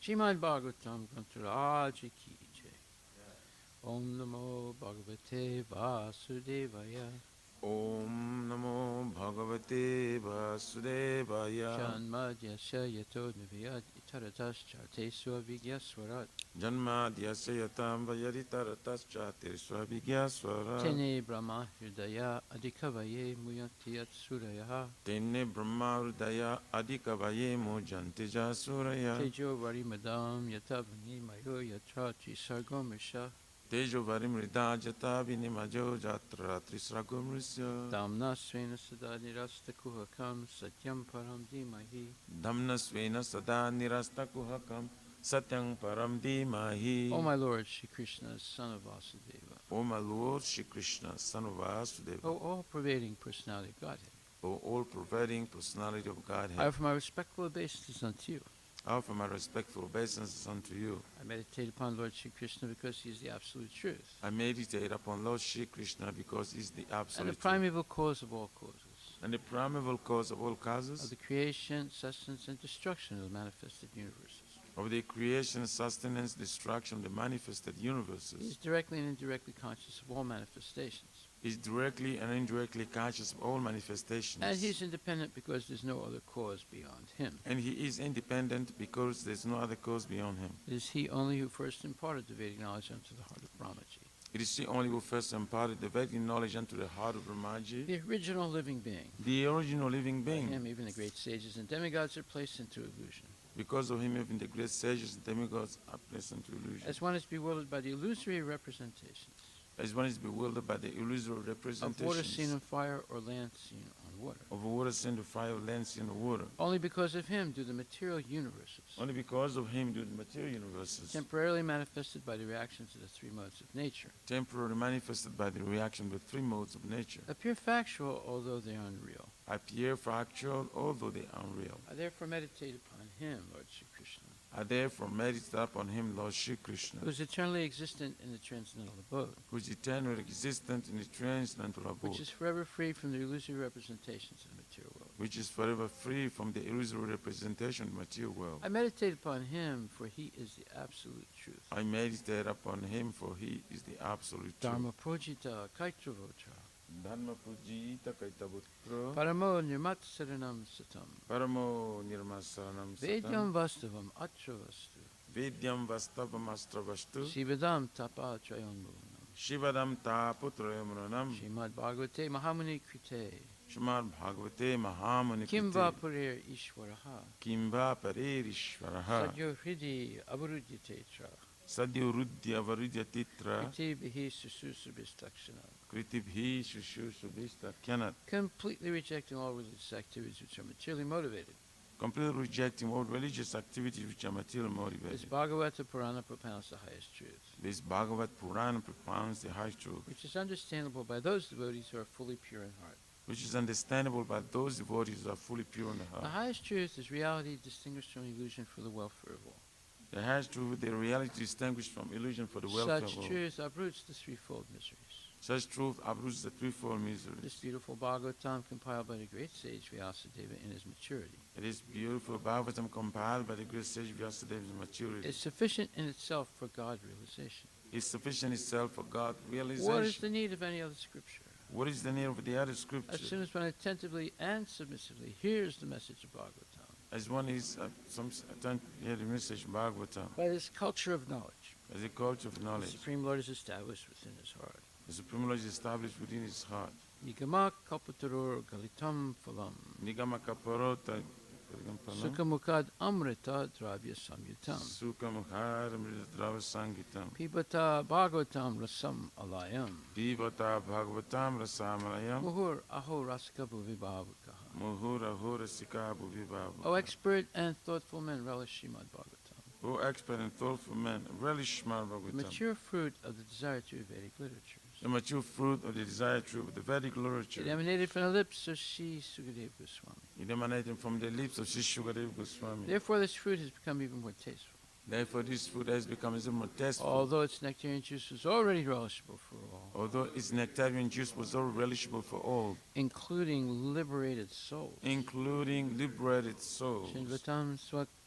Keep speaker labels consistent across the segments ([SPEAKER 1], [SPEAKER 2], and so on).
[SPEAKER 1] Srimad Bhagvatam Grantaraj ki jai. Om Namo Bhagavate Vasudevaya.
[SPEAKER 2] Om Namo Bhagavate Vasudevaya.
[SPEAKER 1] Janmadyasya yato niviyat itaratas chate swavigyaswarat.
[SPEAKER 2] Janmadyasya yatam vayaditaratas chate swavigyaswarat.
[SPEAKER 1] Tene Brahma Hridaya Adhikavaye Muyantiyat Surayaha.
[SPEAKER 2] Tene Brahma Hridaya Adhikavaye Mujanti Suraya.
[SPEAKER 1] Tejo Varimadam Yatavani Mayo Yatrati Sargomisha.
[SPEAKER 2] Tejo Varimrida Jata Vinimajo Jatra Trisragumrisya.
[SPEAKER 1] Damna Svena Sada Nirasta Kuhakam Satyam Param Dimahi.
[SPEAKER 2] Dhamna Svena Sada Nirasta Kuhakam Satyam Param Dimahi.
[SPEAKER 1] O my Lord Shri Krishna, son of Vasudeva.
[SPEAKER 2] O my Lord Shri Krishna, son of Vasudeva.
[SPEAKER 1] O all-pervading personality of Godhead.
[SPEAKER 2] O all-pervading personality of Godhead.
[SPEAKER 1] I offer my respectful obeisances unto you.
[SPEAKER 2] I offer my respectful obeisances unto you.
[SPEAKER 1] I meditate upon Lord Shri Krishna because he is the absolute truth.
[SPEAKER 2] I meditate upon Lord Shri Krishna because he is the absolute
[SPEAKER 1] And the
[SPEAKER 2] truth.
[SPEAKER 1] primeval cause of all causes.
[SPEAKER 2] And the primeval cause of all causes.
[SPEAKER 1] Of the creation, sustenance, and destruction of the manifested universes.
[SPEAKER 2] Of the creation, sustenance, destruction of the manifested universes.
[SPEAKER 1] He is directly and indirectly conscious of all manifestations.
[SPEAKER 2] He is directly and indirectly conscious of all manifestations.
[SPEAKER 1] And he is independent because there is no other cause beyond him.
[SPEAKER 2] And he is independent because there is no other cause beyond him.
[SPEAKER 1] It is he only who first imparted the Vedic knowledge unto the heart of Brahmaji.
[SPEAKER 2] It is he only who first imparted the Vedic knowledge unto the heart of Brahmaji.
[SPEAKER 1] The original living being.
[SPEAKER 2] The original living
[SPEAKER 1] By
[SPEAKER 2] being.
[SPEAKER 1] him, even the great sages and demigods are placed into illusion.
[SPEAKER 2] Because of him, even the great sages and demigods are placed into illusion.
[SPEAKER 1] As one is bewildered by the illusory representations
[SPEAKER 2] As one is bewildered by the illusory representations
[SPEAKER 1] of water seen on fire or land seen on water.
[SPEAKER 2] of water seen to fire, land seen to water.
[SPEAKER 1] Only because of him do the material universes,
[SPEAKER 2] Only because of him do the material universes,
[SPEAKER 1] temporarily manifested by the reactions of the three modes of nature,
[SPEAKER 2] temporarily manifested by the reaction of the three modes of nature,
[SPEAKER 1] appear factual although they are unreal.
[SPEAKER 2] appear factual although they are unreal.
[SPEAKER 1] I therefore meditate upon him, Lord Shri Krishna,
[SPEAKER 2] I therefore meditate upon him, Lord Shri Krishna,
[SPEAKER 1] who is eternally existent in the transcendental abode,
[SPEAKER 2] who is eternally existent in the transcendental
[SPEAKER 1] which
[SPEAKER 2] abode,
[SPEAKER 1] is forever free from the illusory representations of the material world.
[SPEAKER 2] which is forever free from the illusory representation of the material world.
[SPEAKER 1] I meditate upon him, for he is the absolute truth.
[SPEAKER 2] I meditate upon him, for he is the absolute
[SPEAKER 1] Dharma
[SPEAKER 2] truth.
[SPEAKER 1] projita kaitravota.
[SPEAKER 2] Dharma pujita kaitaputra
[SPEAKER 1] Paramo nirmatsaranam satam.
[SPEAKER 2] Paramo nirmasaranam
[SPEAKER 1] Vedyam
[SPEAKER 2] satam
[SPEAKER 1] vastavam atravastu.
[SPEAKER 2] Vidyam vastavam astravastu
[SPEAKER 1] Shivadam tapa trayonmunam.
[SPEAKER 2] Shivadam taputrayamranam
[SPEAKER 1] Srimad Bhagavate Mahamuni Krite.
[SPEAKER 2] Srimad Bhagavate Mahamuni
[SPEAKER 1] Kimva purer ishwaraha.
[SPEAKER 2] Kimva Paririshvaraha
[SPEAKER 1] Sadyo hridi avarudyatetra.
[SPEAKER 2] Sadyo Rudya Varidya Titra
[SPEAKER 1] Kriti bihi sususubhistakshana.
[SPEAKER 2] Kritibhi Shushu Subhista Kyanat.
[SPEAKER 1] Completely rejecting all religious activities which are materially motivated.
[SPEAKER 2] Completely rejecting all religious activities which are materially
[SPEAKER 1] This
[SPEAKER 2] motivated.
[SPEAKER 1] Bhagavata Purana propounds the highest truth,
[SPEAKER 2] This Bhagavat Purana propounds the high truth,
[SPEAKER 1] which is understandable by those devotees who are fully pure in heart.
[SPEAKER 2] which is understandable by those devotees who are fully pure in the
[SPEAKER 1] The
[SPEAKER 2] heart.
[SPEAKER 1] highest truth is reality distinguished from illusion for the welfare of all.
[SPEAKER 2] The highest truth, the reality distinguished from illusion for the welfare
[SPEAKER 1] Such
[SPEAKER 2] of all.
[SPEAKER 1] truth uproots the threefold miseries.
[SPEAKER 2] Such truth uproots the threefold
[SPEAKER 1] This
[SPEAKER 2] miseries.
[SPEAKER 1] beautiful Bhagavatam compiled by the great sage Vyasadeva in his maturity
[SPEAKER 2] It is beautiful Bhagavatam compiled by the great sage Vyasadeva's maturity.
[SPEAKER 1] is sufficient in itself for God realization.
[SPEAKER 2] Is sufficient itself for God
[SPEAKER 1] What is
[SPEAKER 2] realization.
[SPEAKER 1] the need of any other scripture?
[SPEAKER 2] What is the need of the other
[SPEAKER 1] As
[SPEAKER 2] scripture?
[SPEAKER 1] soon as one attentively and submissively hears the message of Bhagavatam,
[SPEAKER 2] As one is some hear the message of Bhagavatam,
[SPEAKER 1] by this culture of knowledge,
[SPEAKER 2] as a culture of
[SPEAKER 1] the
[SPEAKER 2] knowledge,
[SPEAKER 1] Supreme Lord is established within his heart.
[SPEAKER 2] the Supreme Lord is established within his heart.
[SPEAKER 1] Nigama kalpataror galitam phalam.
[SPEAKER 2] Nigama kaparota
[SPEAKER 1] Sukhamukad amrita dravya samyutam.
[SPEAKER 2] Sukhamukhar Mridrava Sangitam
[SPEAKER 1] Pibata Bhagavatam rasam alayam.
[SPEAKER 2] Pivata Bhagavatam Rasamalayam
[SPEAKER 1] Muhur aho rasika bhuvibhavakaha.
[SPEAKER 2] Muhura Hura Sika Bhuvibabu.
[SPEAKER 1] O expert and thoughtful men, relish Srimad Bhagavatam,
[SPEAKER 2] O expert and thoughtful man, relish Srimad
[SPEAKER 1] the
[SPEAKER 2] Bhagavatam,
[SPEAKER 1] mature fruit of the desire to Vedic literatures.
[SPEAKER 2] the mature fruit of the desired truth of the Vedic
[SPEAKER 1] It
[SPEAKER 2] literature.
[SPEAKER 1] emanated from the lips of Sri Sukadeva Goswami.
[SPEAKER 2] It emanated from the lips of Sri Shukadev Goswami.
[SPEAKER 1] Therefore, this fruit has become even more tasteful.
[SPEAKER 2] Therefore, this food has become even more tasteful.
[SPEAKER 1] Although its nectarian juice was already relishable for all,
[SPEAKER 2] Although its nectarian juice was all relishable for all,
[SPEAKER 1] including liberated souls.
[SPEAKER 2] including liberated souls.
[SPEAKER 1] Shinvatam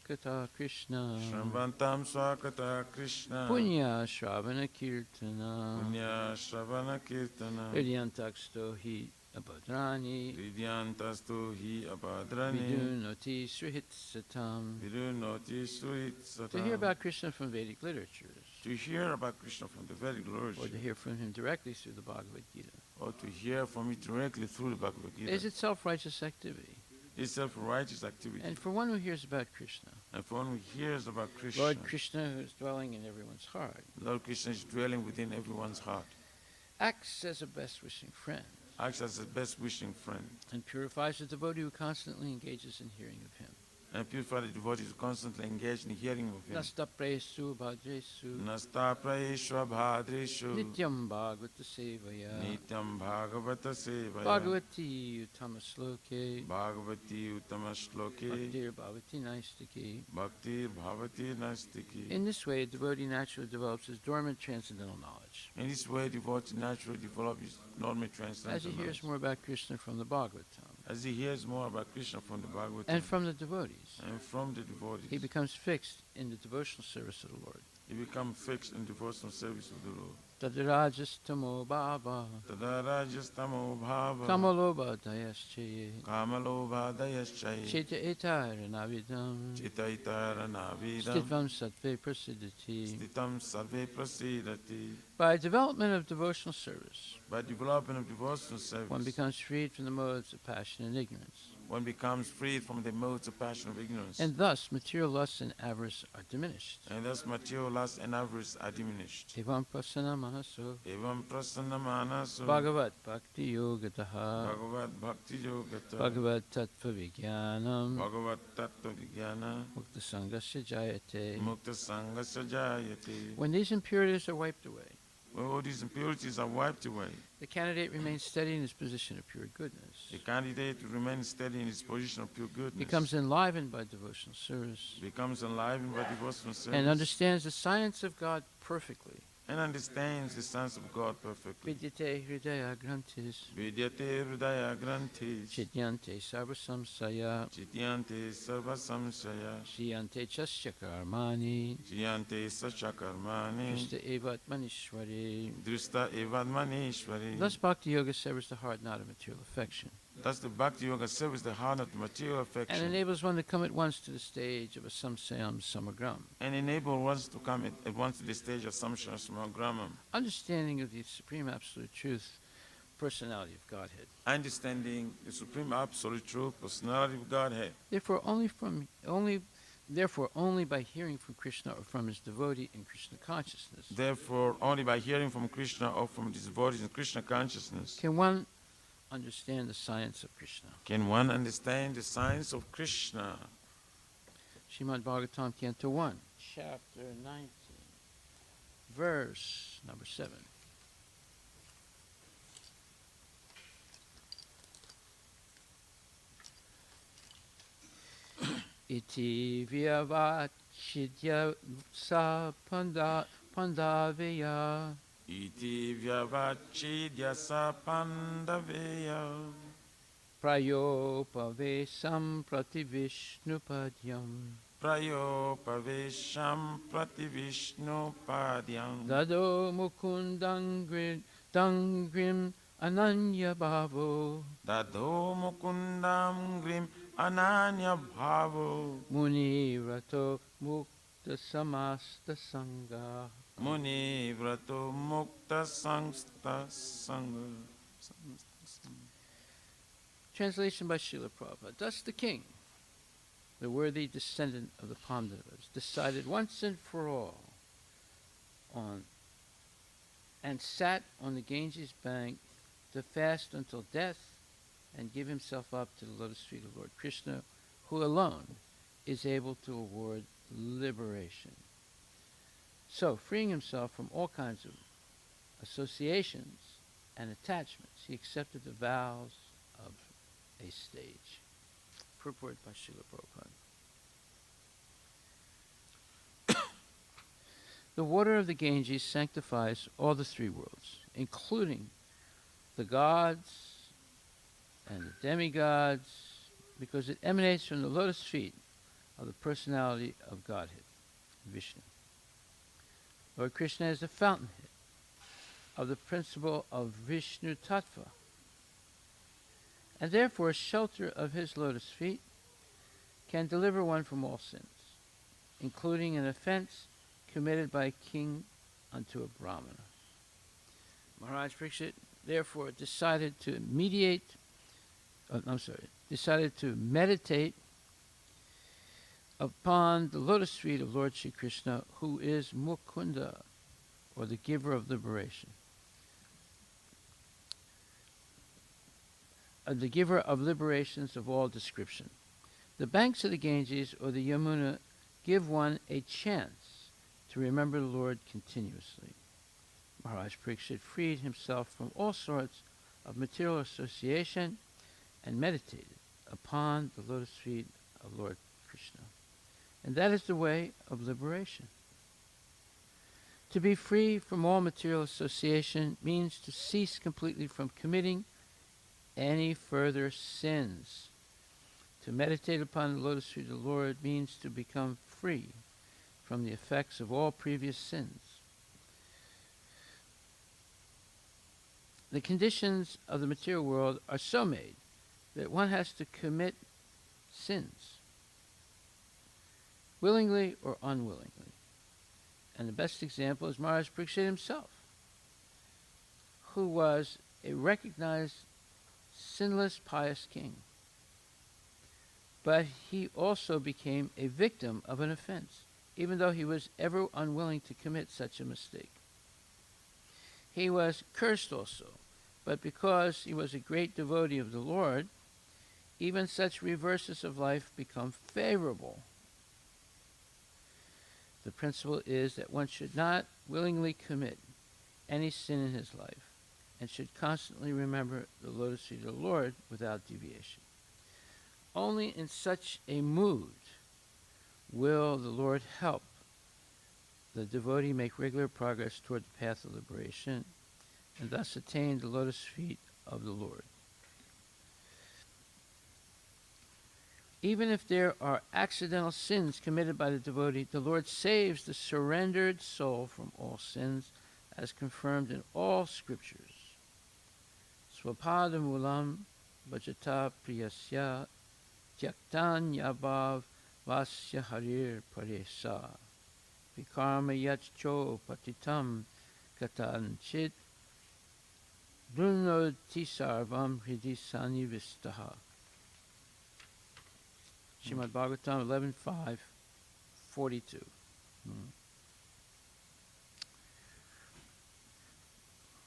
[SPEAKER 1] swakata Krishna.
[SPEAKER 2] Shramvantam Swakata Krishna.
[SPEAKER 1] Punya Shravana Kirtana.
[SPEAKER 2] Punya Shravana Kirtana.
[SPEAKER 1] Hridyantaksto hi abhadrani.
[SPEAKER 2] Hridyantastu hi abadrani.
[SPEAKER 1] Vidunoti Srihit Satam.
[SPEAKER 2] Vidunoti Surit Satam.
[SPEAKER 1] To hear about Krishna from Vedic literatures,
[SPEAKER 2] to hear about Krishna from the Vedic literature,
[SPEAKER 1] or to hear from him directly through the Bhagavad Gita,
[SPEAKER 2] or to hear from it directly through the Bhagavad Gita,
[SPEAKER 1] is itself righteous activity.
[SPEAKER 2] It's self-righteous activity.
[SPEAKER 1] And for one who hears about Krishna,
[SPEAKER 2] And for one who hears about Krishna,
[SPEAKER 1] Lord Krishna, who is dwelling in everyone's heart,
[SPEAKER 2] Lord Krishna is dwelling within everyone's heart,
[SPEAKER 1] acts as a best wishing friend,
[SPEAKER 2] acts as a best wishing friend,
[SPEAKER 1] and purifies the devotee who constantly engages in hearing of him.
[SPEAKER 2] and purify the devotees constantly engaged in hearing of him.
[SPEAKER 1] Nastapresu bhadresu
[SPEAKER 2] Nasta praishwa bhadreshu
[SPEAKER 1] nityam bhagavata sevaya
[SPEAKER 2] nityam bhagavata sevaya
[SPEAKER 1] bhagavati uttamasloke
[SPEAKER 2] bhagavati uttama shloke
[SPEAKER 1] bhaktir bhavati naistiki.
[SPEAKER 2] bhakti bhavati nastiki.
[SPEAKER 1] In this way, a devotee naturally develops his dormant transcendental knowledge.
[SPEAKER 2] In this way, devotee naturally develops his normal
[SPEAKER 1] As he
[SPEAKER 2] transcendental
[SPEAKER 1] hears
[SPEAKER 2] knowledge.
[SPEAKER 1] more about Krishna from the Bhagavatam
[SPEAKER 2] As he hears more about Krishna from the Bhagavatam
[SPEAKER 1] and from the devotees,
[SPEAKER 2] and from the devotees,
[SPEAKER 1] he becomes fixed in the devotional service of the Lord.
[SPEAKER 2] he becomes fixed in devotional service of the Lord.
[SPEAKER 1] Tadirajastamo bhava
[SPEAKER 2] Tadarajastamo bhava
[SPEAKER 1] kamaloba dayaschaye
[SPEAKER 2] kamalobha dayaschai
[SPEAKER 1] cheta etara navidam
[SPEAKER 2] chitaitara navidam
[SPEAKER 1] stitvam sattve prasidati.
[SPEAKER 2] stitam sarve prasidati.
[SPEAKER 1] By development of devotional service,
[SPEAKER 2] By development of devotional service,
[SPEAKER 1] one becomes freed from the modes of passion and ignorance,
[SPEAKER 2] one becomes freed from the modes of passion of ignorance,
[SPEAKER 1] and thus material lusts and avarice are diminished.
[SPEAKER 2] and thus material lust and avarice are diminished.
[SPEAKER 1] Evam prasana manaso
[SPEAKER 2] Evam prasanna manaso
[SPEAKER 1] Bhagavat Bhakti Yogataha
[SPEAKER 2] Bhagavat Bhakti Yogata
[SPEAKER 1] Bhagavat Tattva Vijnanam
[SPEAKER 2] Bhagavat Tattva Vijnana
[SPEAKER 1] Mukta Sangasya Jayate.
[SPEAKER 2] Mukta Sangasya Jayate.
[SPEAKER 1] When these impurities are wiped away,
[SPEAKER 2] When all these impurities are wiped away,
[SPEAKER 1] the candidate remains steady in his position of pure goodness,
[SPEAKER 2] the candidate remains steady in his position of pure goodness,
[SPEAKER 1] becomes enlivened by devotional service,
[SPEAKER 2] becomes enlivened by devotional service,
[SPEAKER 1] and understands the science of God perfectly.
[SPEAKER 2] and understands the science of God perfectly.
[SPEAKER 1] Vidyate Hridaya Grantis
[SPEAKER 2] Vidyate Hridaya Grantis
[SPEAKER 1] Chidyante Sarva Samsaya
[SPEAKER 2] Chityante Sarva Samsaya
[SPEAKER 1] Shriyante Chasya Karmani
[SPEAKER 2] Jiyante Sachakarmani
[SPEAKER 1] Krishna Evat Manishwari.
[SPEAKER 2] Drista Evadmanishwari.
[SPEAKER 1] Thus Bhakti Yoga severs the heart not of material affection,
[SPEAKER 2] Thus the Bhakti Yoga serves the heart of material affection
[SPEAKER 1] and enables one to come at once to the stage of a samsayam samagram,
[SPEAKER 2] and enable ones to come at once to the stage of Samshara Samagramam,
[SPEAKER 1] understanding of the supreme absolute truth, personality of Godhead.
[SPEAKER 2] understanding the supreme absolute truth, personality of Godhead.
[SPEAKER 1] Therefore, only by hearing from Krishna or from his devotee in Krishna consciousness
[SPEAKER 2] Therefore, only by hearing from Krishna or from his devotees in Krishna consciousness
[SPEAKER 1] can one understand the science of Krishna.
[SPEAKER 2] can one understand the science of Krishna.
[SPEAKER 1] Srimad Bhagvatam, Canto 1, Chapter 19, Verse number 7. Iti vyavachidya sa pandaveya
[SPEAKER 2] Iti vyavachidya sa pandaveya
[SPEAKER 1] prayopavesam prativishnupadyam
[SPEAKER 2] prayopavesham prativishnu padyam
[SPEAKER 1] dado dangrim ananya bhavo
[SPEAKER 2] Dadho mukundam grim ananya bhavo
[SPEAKER 1] muni rato mukta samasta sangha.
[SPEAKER 2] Muni vrato mukta sangsta sangha.
[SPEAKER 1] Translation by Srila Prabhupada. Thus the king, the worthy descendant of the Pandavas, decided once and for all on and sat on the Ganges bank to fast until death and give himself up to the lotus feet of Lord Krishna, who alone is able to award liberation. So, freeing himself from all kinds of associations and attachments, he accepted the vows of a stage. Purport by Srila Prabhupada. The water of the Ganges sanctifies all the three worlds, including the gods and the demigods, because it emanates from the lotus feet of the personality of Godhead, Vishnu. Lord Krishna is the fountainhead of the principle of Vishnu Tattva, and therefore shelter of his lotus feet can deliver one from all sins, including an offense committed by a king unto a Brahmana. Maharaj Parikshit therefore decided to meditate upon the lotus feet of Lord Shri Krishna, who is Mukunda, or the giver of liberation. The giver of liberations of all description. The banks of the Ganges or the Yamuna give one a chance to remember the Lord continuously. Maharaj Parikshit freed himself from all sorts of material association and meditated upon the lotus feet of Lord Krishna. And that is the way of liberation. To be free from all material association means to cease completely from committing any further sins. To meditate upon the lotus feet of the Lord means to become free from the effects of all previous sins. The conditions of the material world are so made that one has to commit sins, willingly or unwillingly. And the best example is Maharaj Parikshit himself, who was a recognized sinless, pious king. But he also became a victim of an offense, even though he was ever unwilling to commit such a mistake. He was cursed also, but because he was a great devotee of the Lord, even such reverses of life become favorable. The principle is that one should not willingly commit any sin in his life and should constantly remember the lotus feet of the Lord without deviation. Only in such a mood will the Lord help the devotee make regular progress toward the path of liberation and thus attain the lotus feet of the Lord. Even if there are accidental sins committed by the devotee, the Lord saves the surrendered soul from all sins, as confirmed in all scriptures. Swapadamulam bhajata priyasya tyaktan yabhav vasya harir paresa vikarma yachcho patitam katanchit brunoti sarvam hridisani vistaha. Srimad Bhagvatam 11.5.42.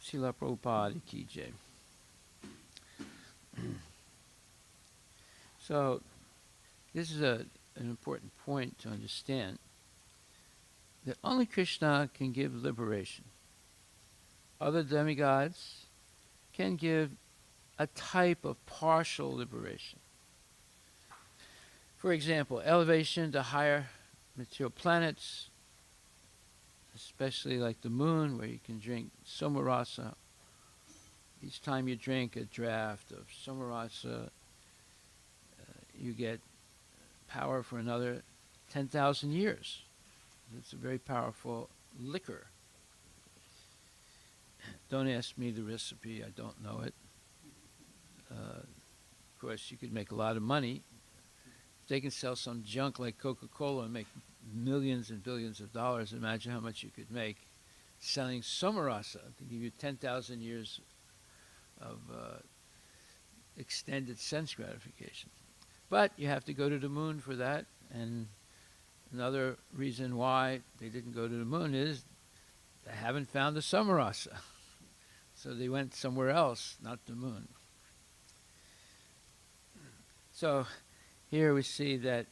[SPEAKER 1] Srila Prabhupada ki jai. So, this is an important point to understand, that only Krishna can give liberation. Other demigods can give a type of partial liberation. For example, elevation to higher material planets, especially like the moon, where you can drink somarasa. Each time you drink a draft of somarasa, you get power for another 10,000 years. It's a very powerful liquor. Don't ask me the recipe, I don't know it. Of course, you could make a lot of money. They can sell some junk like Coca-Cola and make millions and billions of dollars. Imagine how much you could make selling somarasa to give you 10,000 years of extended sense gratification. But you have to go to the moon for that, and another reason why they didn't go to the moon is they haven't found the somarasa. So they went somewhere else, not the moon. So here we see that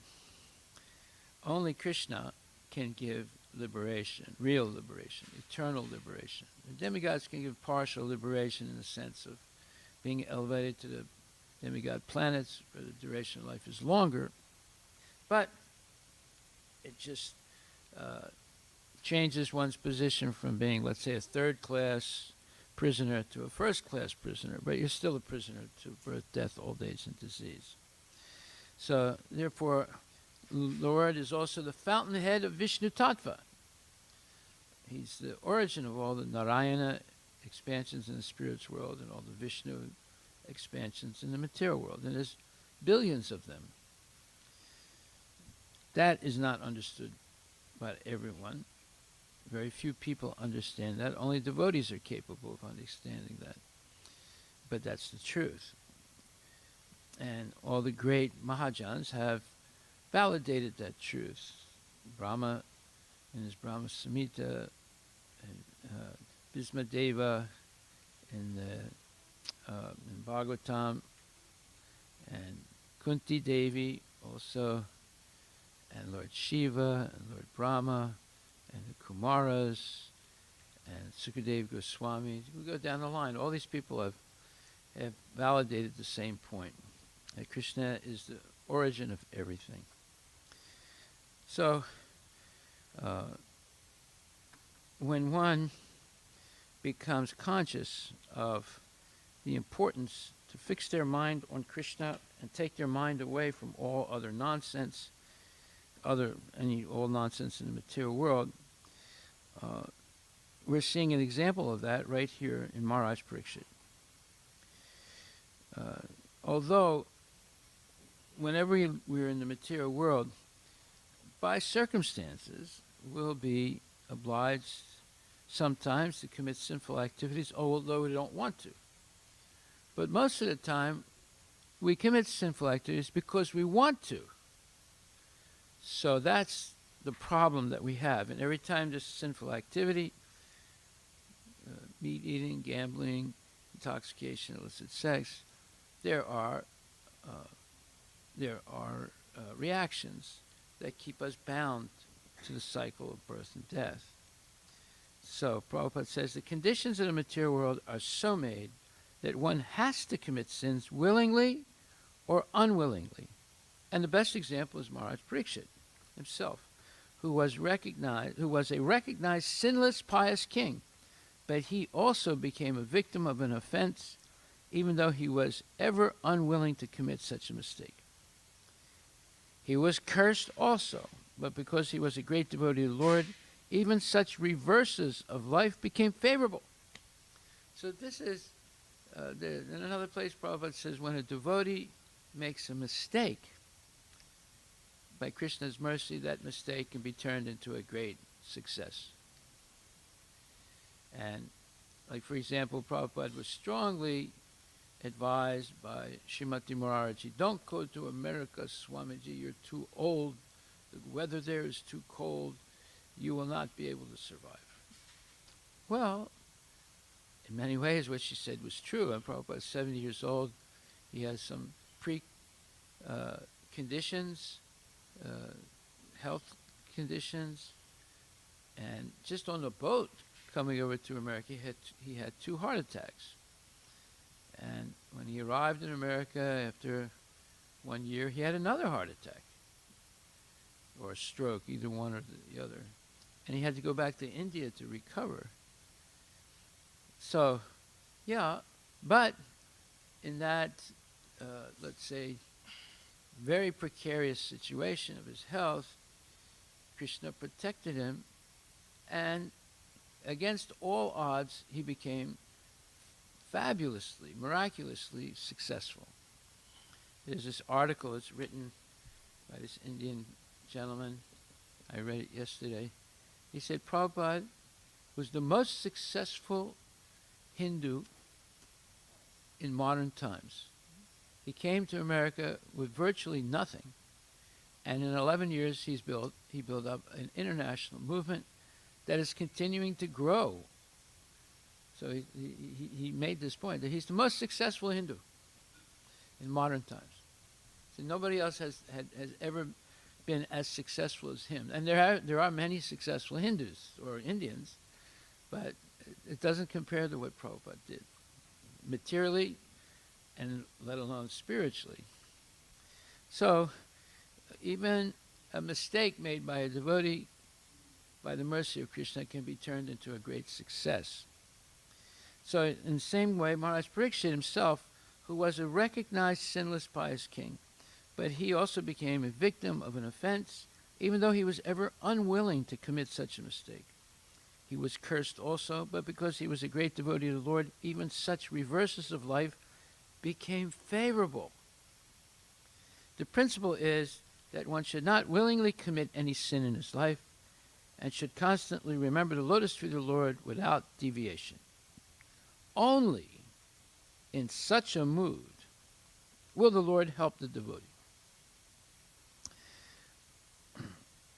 [SPEAKER 1] only Krishna can give liberation, real liberation, eternal liberation. The demigods can give partial liberation in the sense of being elevated to the demigod planets where the duration of life is longer, but it just changes one's position from being, let's say, a third-class prisoner to a first-class prisoner, but you're still a prisoner to birth, death, old age, and disease. So, therefore, Lord is also the fountainhead of Vishnu Tattva. He's the origin of all the Narayana expansions in the spirits world and all the Vishnu expansions in the material world. And there's billions of them. That is not understood by everyone. Very few people understand that. Only devotees are capable of understanding that. But that's the truth. And all the great Maharajas have validated that truth. Brahma in his Brahma Samhita, and Bhismadeva in Bhagavatam, and Kunti Devi also, and Lord Shiva, and Lord Brahma, and the Kumaras, and Sukadeva Goswami. We go down the line. All these people have validated the same point, that Krishna is the origin of everything. So, when one becomes conscious of the importance to fix their mind on Krishna and take their mind away from all other nonsense, all nonsense in the material world, we're seeing an example of that right here in Maharaj Parikshit. Although, whenever we're in the material world, by circumstances, we'll be obliged sometimes to commit sinful activities, although we don't want to. But most of the time, we commit sinful activities because we want to. So that's the problem that we have. And every time there's sinful activity, meat eating, gambling, intoxication, illicit sex, there are reactions that keep us bound to the cycle of birth and death. So Prabhupada says the conditions of the material world are so made that one has to commit sins willingly or unwillingly. And the best example is Maharaj Parikshit himself, who was a recognized sinless, pious king, but he also became a victim of an offense, even though he was ever unwilling to commit such a mistake. He was cursed also, but because he was a great devotee of the Lord, even such reverses of life became favorable. So this is, in another place, Prabhupada says, when a devotee makes a mistake, by Krishna's mercy, that mistake can be turned into a great success. And, like, for example, Prabhupada was strongly advised by Srimati Maharaji, don't go to America, Swamiji, you're too old, the weather there is too cold, you will not be able to survive. Well, in many ways what she said was true, and Prabhupada is 70 years old, he has some conditions, health conditions, and just on the boat coming over to America, he had 2 heart attacks. And when he arrived in America after 1 year, he had another heart attack, or a stroke, either one or the other. And he had to go back to India to recover. So, yeah, but in that, let's say, very precarious situation of his health, Krishna protected him, and against all odds, he became fabulously, miraculously successful. There's this article that's written by this Indian gentleman. I read it yesterday. He said Prabhupada was the most successful Hindu in modern times. He came to America with virtually nothing, and in 11 years he built up an international movement that is continuing to grow. So he made this point that he's the most successful Hindu in modern times. So nobody else has ever been as successful as him. And there are many successful Hindus or Indians, but it doesn't compare to what Prabhupada did, materially and let alone spiritually. So even a mistake made by a devotee, by the mercy of Krishna, can be turned into a great success. So in the same way, Maharaj Parikshit himself, who was a recognized sinless pious king, but he also became a victim of an offense, even though he was ever unwilling to commit such a mistake. He was cursed also, but because he was a great devotee of the Lord, even such reverses of life became favorable. The principle is that one should not willingly commit any sin in his life and should constantly remember the lotus feet of the Lord without deviation. Only in such a mood will the Lord help the devotee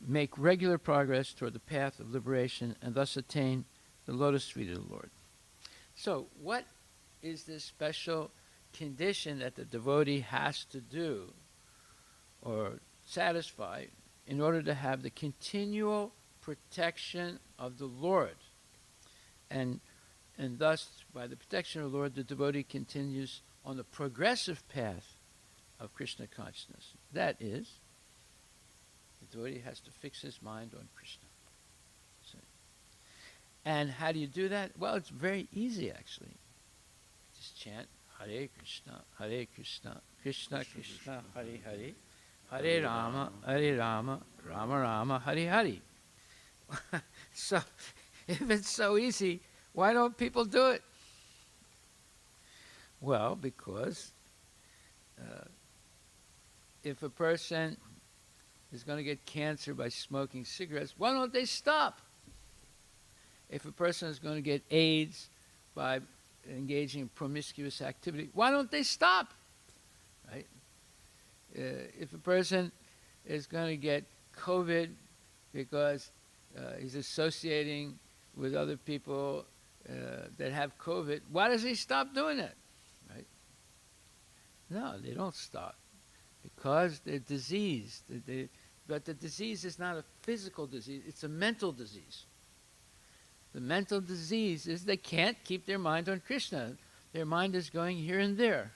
[SPEAKER 1] make regular progress toward the path of liberation and thus attain the lotus feet of the Lord. So what is this special condition that the devotee has to do or satisfy in order to have the continual protection of the Lord? And thus, by the protection of the Lord, the devotee continues on the progressive path of Krishna consciousness. That is, the devotee has to fix his mind on Krishna. See? And how do you do that? Well, it's very easy, actually. Just chant Hare Krishna, Krishna Krishna, Hare Hare, Hare Rama, Rama Rama, Hare Hare. So, if it's so easy, why don't people do it? Well, because if a person is going to get cancer by smoking cigarettes, why don't they stop? If a person is going to get AIDS by engaging in promiscuous activity, why don't they stop? Right? If a person is going to get COVID because he's associating with other people that have COVID, why does he stop doing it? Right? No, they don't stop because they're diseased. But the disease is not a physical disease, it's a mental disease. The mental disease is they can't keep their mind on Krishna. Their mind is going here and there.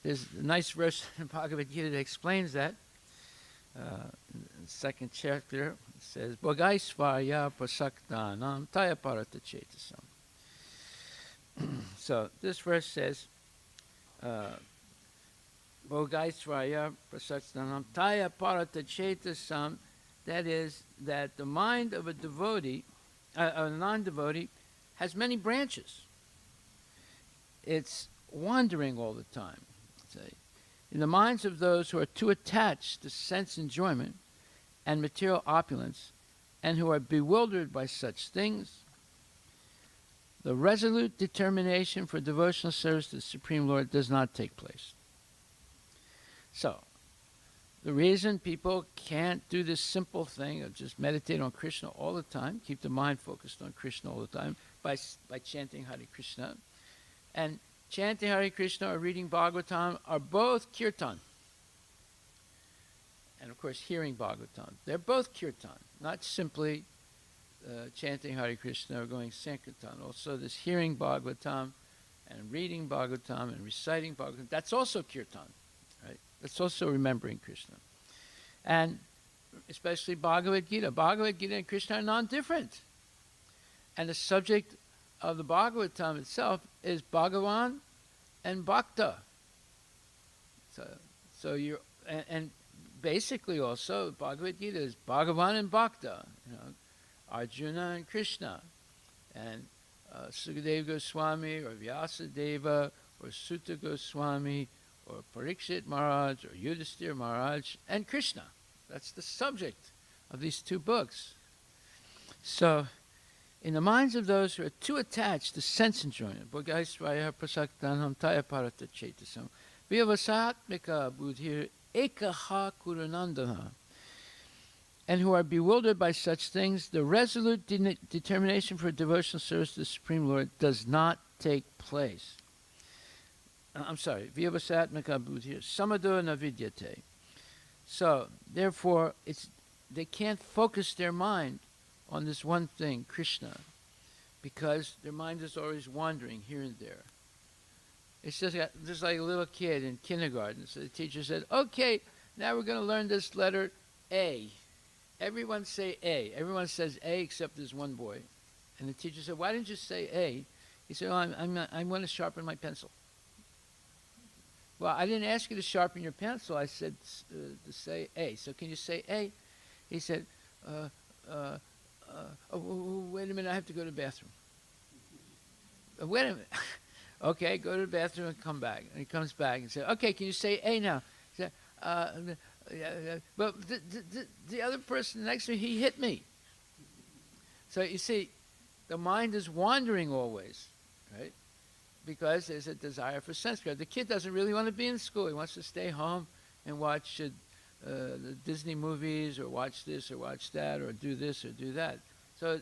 [SPEAKER 1] There's a nice verse in Bhagavad Gita that explains that. In the second chapter, it says, Bhagaisvarya prasaktanam taya parata chetasam. So this verse says, Bhagaisvarya prasaktanam taya parata chetasam, that is, that the mind of a devotee, a non-devotee, has many branches. It's wandering all the time. Say, in the minds of those who are too attached to sense enjoyment and material opulence, and who are bewildered by such things, the resolute determination for devotional service to the Supreme Lord does not take place. So, the reason people can't do this simple thing of just meditate on Krishna all the time, keep the mind focused on Krishna all the time, by chanting Hare Krishna, and chanting Hare Krishna or reading Bhagavatam are both kirtan. And of course, hearing Bhagavatam. They're both kirtan, not simply chanting Hare Krishna or going Sankirtan. Also, this hearing Bhagavatam and reading Bhagavatam and reciting Bhagavatam, that's also kirtan, right? That's also remembering Krishna. And especially Bhagavad Gita. Bhagavad Gita and Krishna are non-different. And the subject of the Bhagavatam itself is Bhagavan and Bhakta. So you're, and basically also Bhagavad Gita is Bhagavan and Bhakta, Arjuna and Krishna, and Sukadeva Goswami or Vyasadeva or Sutta Goswami or Parikshit Maharaj or Yudhisthira Maharaj and Krishna. That's the subject of these two books. So, in the minds of those who are too attached to sense enjoyment, Bhagaisvaya prasaktanam taya parata chetasam, vyavasatmika buddhir ekaha kurunandana, and who are bewildered by such things, the resolute determination for devotional service to the Supreme Lord does not take place. Vyavasatmika buddhir samado navidyate. So, therefore, they can't focus their mind on this one thing, Krishna, because their mind is always wandering here and there. It's just like a little kid in kindergarten. So the teacher said, okay, now we're going to learn this letter A. Everyone say A. Everyone says A except this one boy. And the teacher said, why didn't you say A? He said, I want to sharpen my pencil. Well, I didn't ask you to sharpen your pencil. I said to say A. So can you say A? He said, wait a minute, I have to go to the bathroom. Wait a minute. Okay, go to the bathroom and come back. And he comes back and says, okay, can you say A now? He said, but the other person next to me, he hit me. So you see, the mind is wandering always, right? Because there's a desire for sense growth. The kid doesn't really want to be in school. He wants to stay home and watch the Disney movies, or watch this or watch that, or do this or do that. So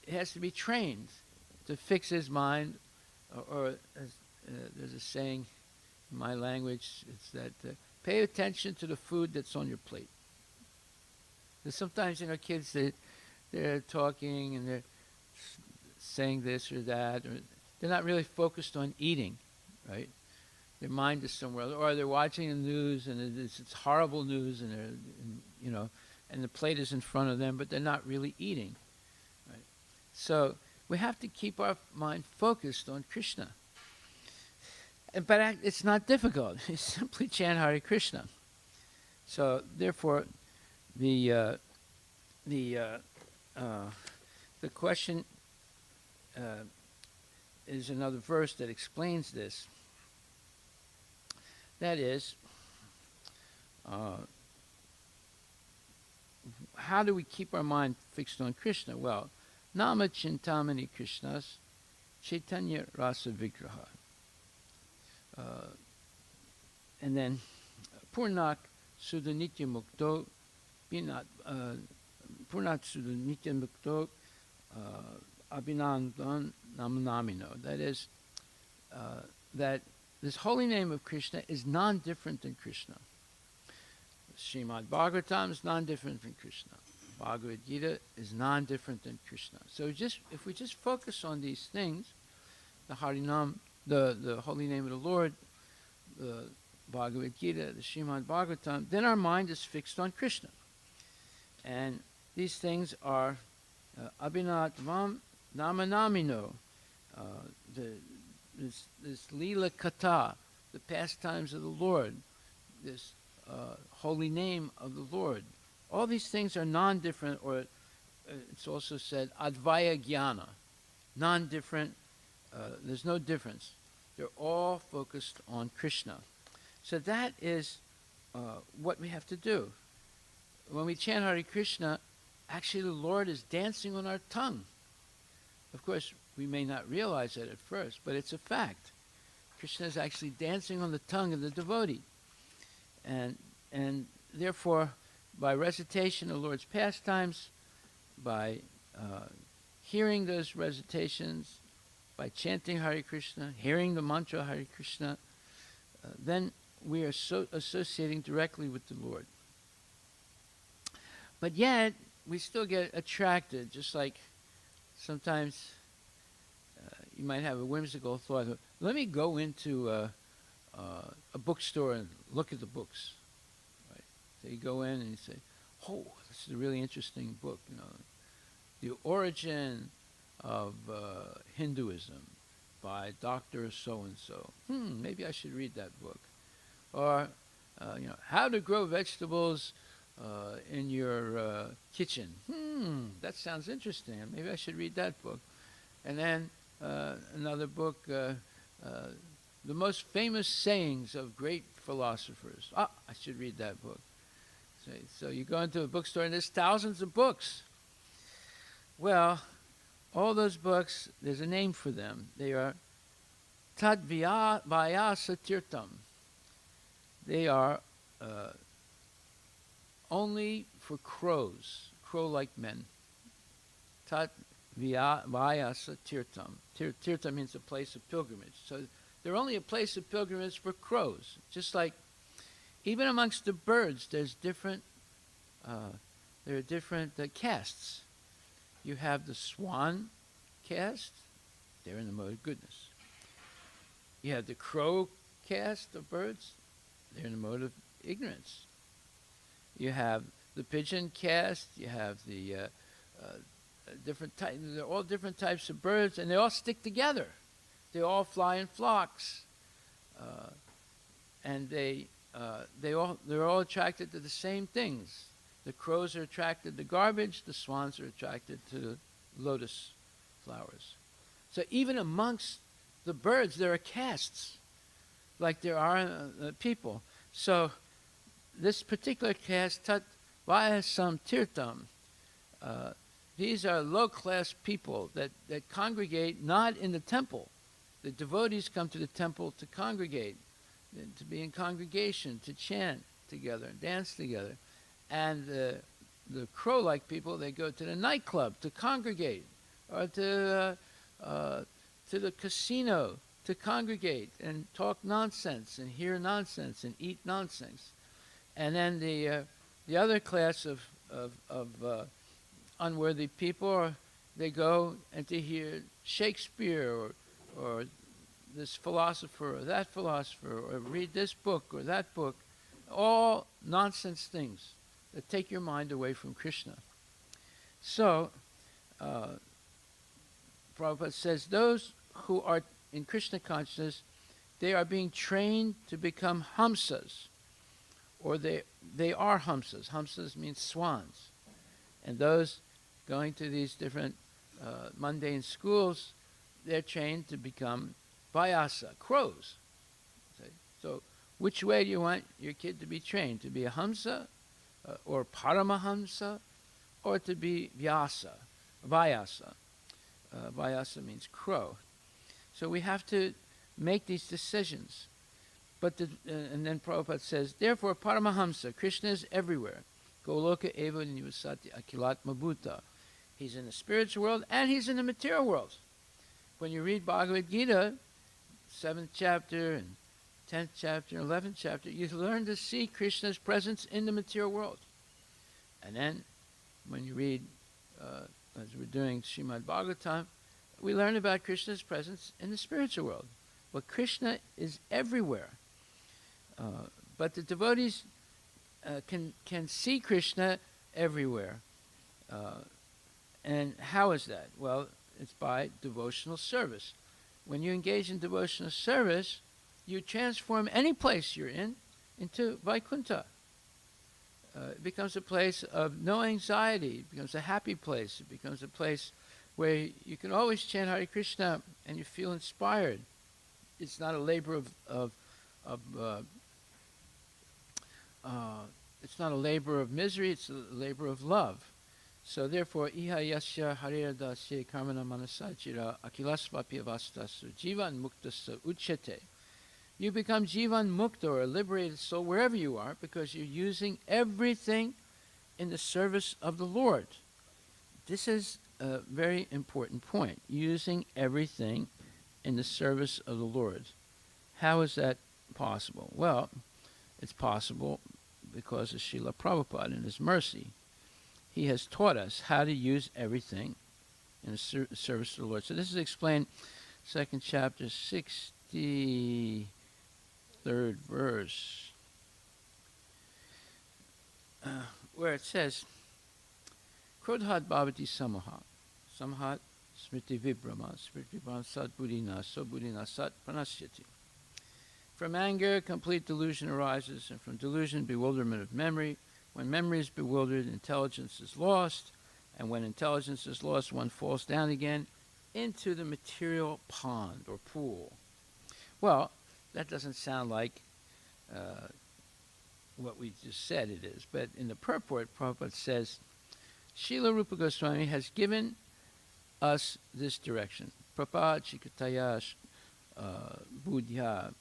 [SPEAKER 1] it has to be trained to fix his mind, or as, there's a saying in my language, it's that pay attention to the food that's on your plate. Because sometimes, kids, they're talking and they're saying this or that, or they're not really focused on eating, right? Their mind is somewhere else. Or they're watching the news, and it's horrible news, and they're, and the plate is in front of them, but they're not really eating, right? So we have to keep our mind focused on Krishna. But it's not difficult. You simply chant Hare Krishna. So therefore, the question is another verse that explains this. That is, how do we keep our mind fixed on Krishna? Well, Nama Chintamani Krishnas Chaitanya Rasa Vigraha. And then Purnak Sudanitya Mukto Binat Purnat Sudanitya Mukto Abhinandan Namanamino. That is, that this holy name of Krishna is non-different than Krishna. Srimad Bhagvatam is non-different than Krishna. Bhagavad Gita is non-different than Krishna. So if we just focus on these things, the Harinam, the holy name of the Lord, the Bhagavad Gita, the Srimad Bhagavatam, then our mind is fixed on Krishna. And these things are Abhinatvam Namanamino, this Leela Kata, the pastimes of the Lord, this holy name of the Lord. All these things are non-different, or it's also said Advaya Jnana, non-different. There's no difference. They're all focused on Krishna. So that is what we have to do. When we chant Hare Krishna, actually the Lord is dancing on our tongue. Of course, we may not realize it at first, but it's a fact. Krishna is actually dancing on the tongue of the devotee. And therefore, by recitation of the Lord's pastimes, by hearing those recitations, by chanting Hare Krishna, hearing the mantra Hare Krishna, then we are associating directly with the Lord. But yet, we still get attracted, just like sometimes you might have a whimsical thought, let me go into a bookstore and look at the books. Right? So you go in and you say, oh, this is a really interesting book, The Origin of Hinduism by Dr. So-and-so. Maybe I should read that book. Or, How to Grow Vegetables in Your Kitchen. That sounds interesting. Maybe I should read that book. And then another book, The Most Famous Sayings of Great Philosophers. I should read that book. So you go into a bookstore and there's thousands of books. Well, all those books, there's a name for them. They are Tad Vyasa Tirtam. They are only for crows, crow-like men. Tat Vyasa Tirtam. Tirtam means a place of pilgrimage. So they're only a place of pilgrimage for crows. Just like, even amongst the birds, there's different. There are different castes. You have the swan caste. They're in the mode of goodness. You have the crow caste of birds. They're in the mode of ignorance. You have the pigeon caste. You have the different types. They're all different types of birds, and they all stick together. They all fly in flocks. and they're all attracted to the same things. The crows are attracted to garbage. The swans are attracted to lotus flowers. So even amongst the birds, there are castes, like there are people. So this particular caste, Tat Vayasam Tirtam, these are low-class people that congregate not in the temple. The devotees come to the temple to congregate, to be in congregation, to chant together, dance together. And the crow-like people, they go to the nightclub to congregate, or to the casino to congregate and talk nonsense and hear nonsense and eat nonsense. And then the other class of unworthy people, they go and to hear Shakespeare or this philosopher or that philosopher, or read this book or that book, all nonsense things that take your mind away from Krishna. So, Prabhupada says those who are in Krishna consciousness, they are being trained to become hamsas, or they are hamsas. Hamsas means swans. And those going to these different mundane schools, they're trained to become vyasa, crows. So which way do you want your kid to be trained? To be a hamsa, or paramahamsa, or to be vyasa, vyasa. Vyasa means crow. So we have to make these decisions. But and then Prabhupada says, therefore, Paramahamsa, Krishna is everywhere. Goloka eva nivasati akilatma bhuta. He's in the spiritual world and he's in the material world. When you read Bhagavad Gita, 7th chapter and 10th chapter and 11th chapter, you learn to see Krishna's presence in the material world. And then when you read, as we're doing Srimad Bhagvatam, we learn about Krishna's presence in the spiritual world. But Krishna is everywhere. But the devotees can see Krishna everywhere. And how is that? Well, it's by devotional service. When you engage in devotional service, you transform any place you're in into Vaikuntha. It becomes a place of no anxiety. It becomes a happy place. It becomes a place where you can always chant Hare Krishna and you feel inspired. It's not a labor it's not a labor of misery. It's a labor of love. So therefore, iha yasya hariradasse karmana manasachira akilasvapi avastasu jivan muktasa uchete. You become jivan mukta, or a liberated soul, wherever you are, because you're using everything in the service of the Lord. This is a very important point, using everything in the service of the Lord. How is that possible? Well, it's possible because of Srila Prabhupada and his mercy. He has taught us how to use everything in the service of the Lord. So this is explained, 2nd chapter, 63rd verse, where it says, Krodhat bhavati samaha, samahat smriti vibrama, smriti vibrama sat buddhina, so buddhina sat pranasyati. From anger, complete delusion arises, and from delusion, bewilderment of memory. When memory is bewildered, intelligence is lost, and when intelligence is lost, one falls down again into the material pond or pool. Well, that doesn't sound like what we just said it is, but in the purport, Prabhupada says, Srila Rupa Goswami has given us this direction. Prabha chikataya buddhya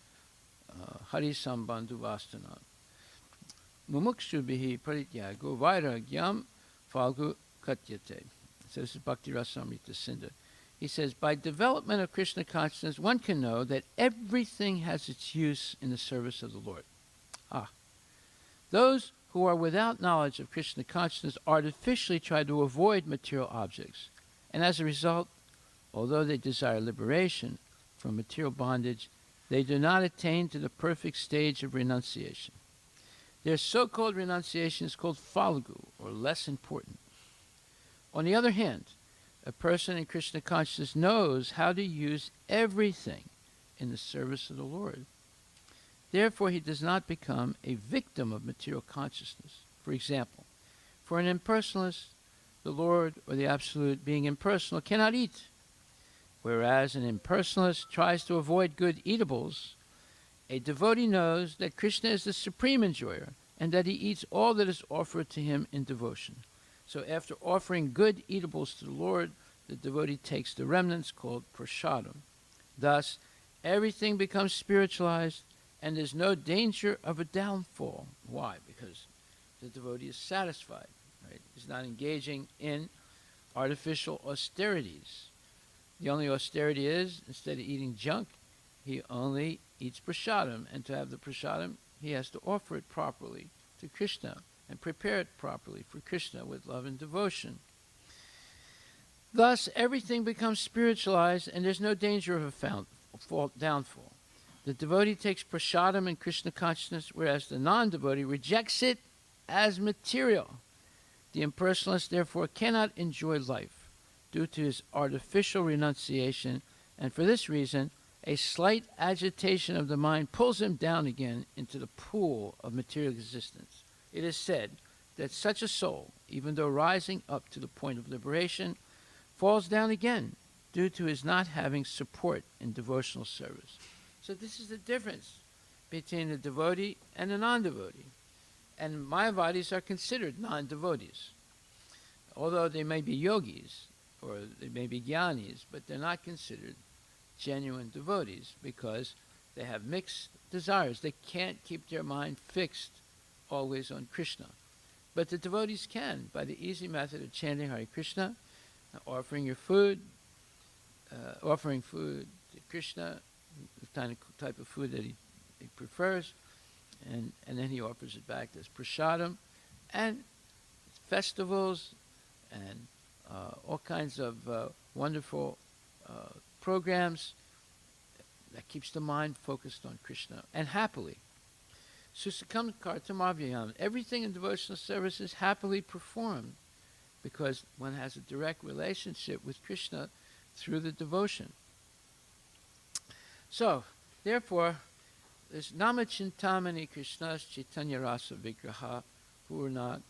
[SPEAKER 1] hari sambandhu vastana. Mumukshubhihi parityago vairagyam falgu katyate. So this is Bhakti Rasamrita Sindhu. He says, by development of Krishna consciousness, one can know that everything has its use in the service of the Lord. Those who are without knowledge of Krishna consciousness artificially try to avoid material objects. And as a result, although they desire liberation from material bondage, they do not attain to the perfect stage of renunciation. Their so-called renunciation is called falgu, or less important. On the other hand, a person in Krishna consciousness knows how to use everything in the service of the Lord. Therefore, he does not become a victim of material consciousness. For example, for an impersonalist, the Lord or the Absolute, being impersonal, cannot eat, whereas an impersonalist tries to avoid good eatables. A devotee knows that Krishna is the supreme enjoyer and that he eats all that is offered to him in devotion. So after offering good eatables to the Lord, the devotee takes the remnants called prasadam. Thus, everything becomes spiritualized and there's no danger of a downfall. Why? Because the devotee is satisfied, right? He's not engaging in artificial austerities. The only austerity is, instead of eating junk, he only eats prasadam, and to have the prasadam, he has to offer it properly to Krishna and prepare it properly for Krishna with love and devotion. Thus, everything becomes spiritualized, and there's no danger of a downfall. The devotee takes prasadam in Krishna consciousness, whereas the non-devotee rejects it as material. The impersonalist, therefore, cannot enjoy life due to his artificial renunciation, and for this reason, a slight agitation of the mind pulls him down again into the pool of material existence. It is said that such a soul, even though rising up to the point of liberation, falls down again due to his not having support in devotional service. So this is the difference between the devotee and the non-devotee. And Mayavadis are considered non-devotees, although they may be yogis or they may be jnanis, but they're not considered genuine devotees because they have mixed desires. They can't keep their mind fixed always on Krishna. But the devotees can, by the easy method of chanting Hare Krishna, offering food to Krishna, the type of food that he prefers, and then he offers it back as prasadam, and festivals, and all kinds of wonderful programs that keeps the mind focused on Krishna, and happily. Susakam kartamavyayam, everything in devotional service is happily performed because one has a direct relationship with Krishna through the devotion. So, therefore, this namachintamani Krishna's Chaitanya Rasa Vigraha Purnat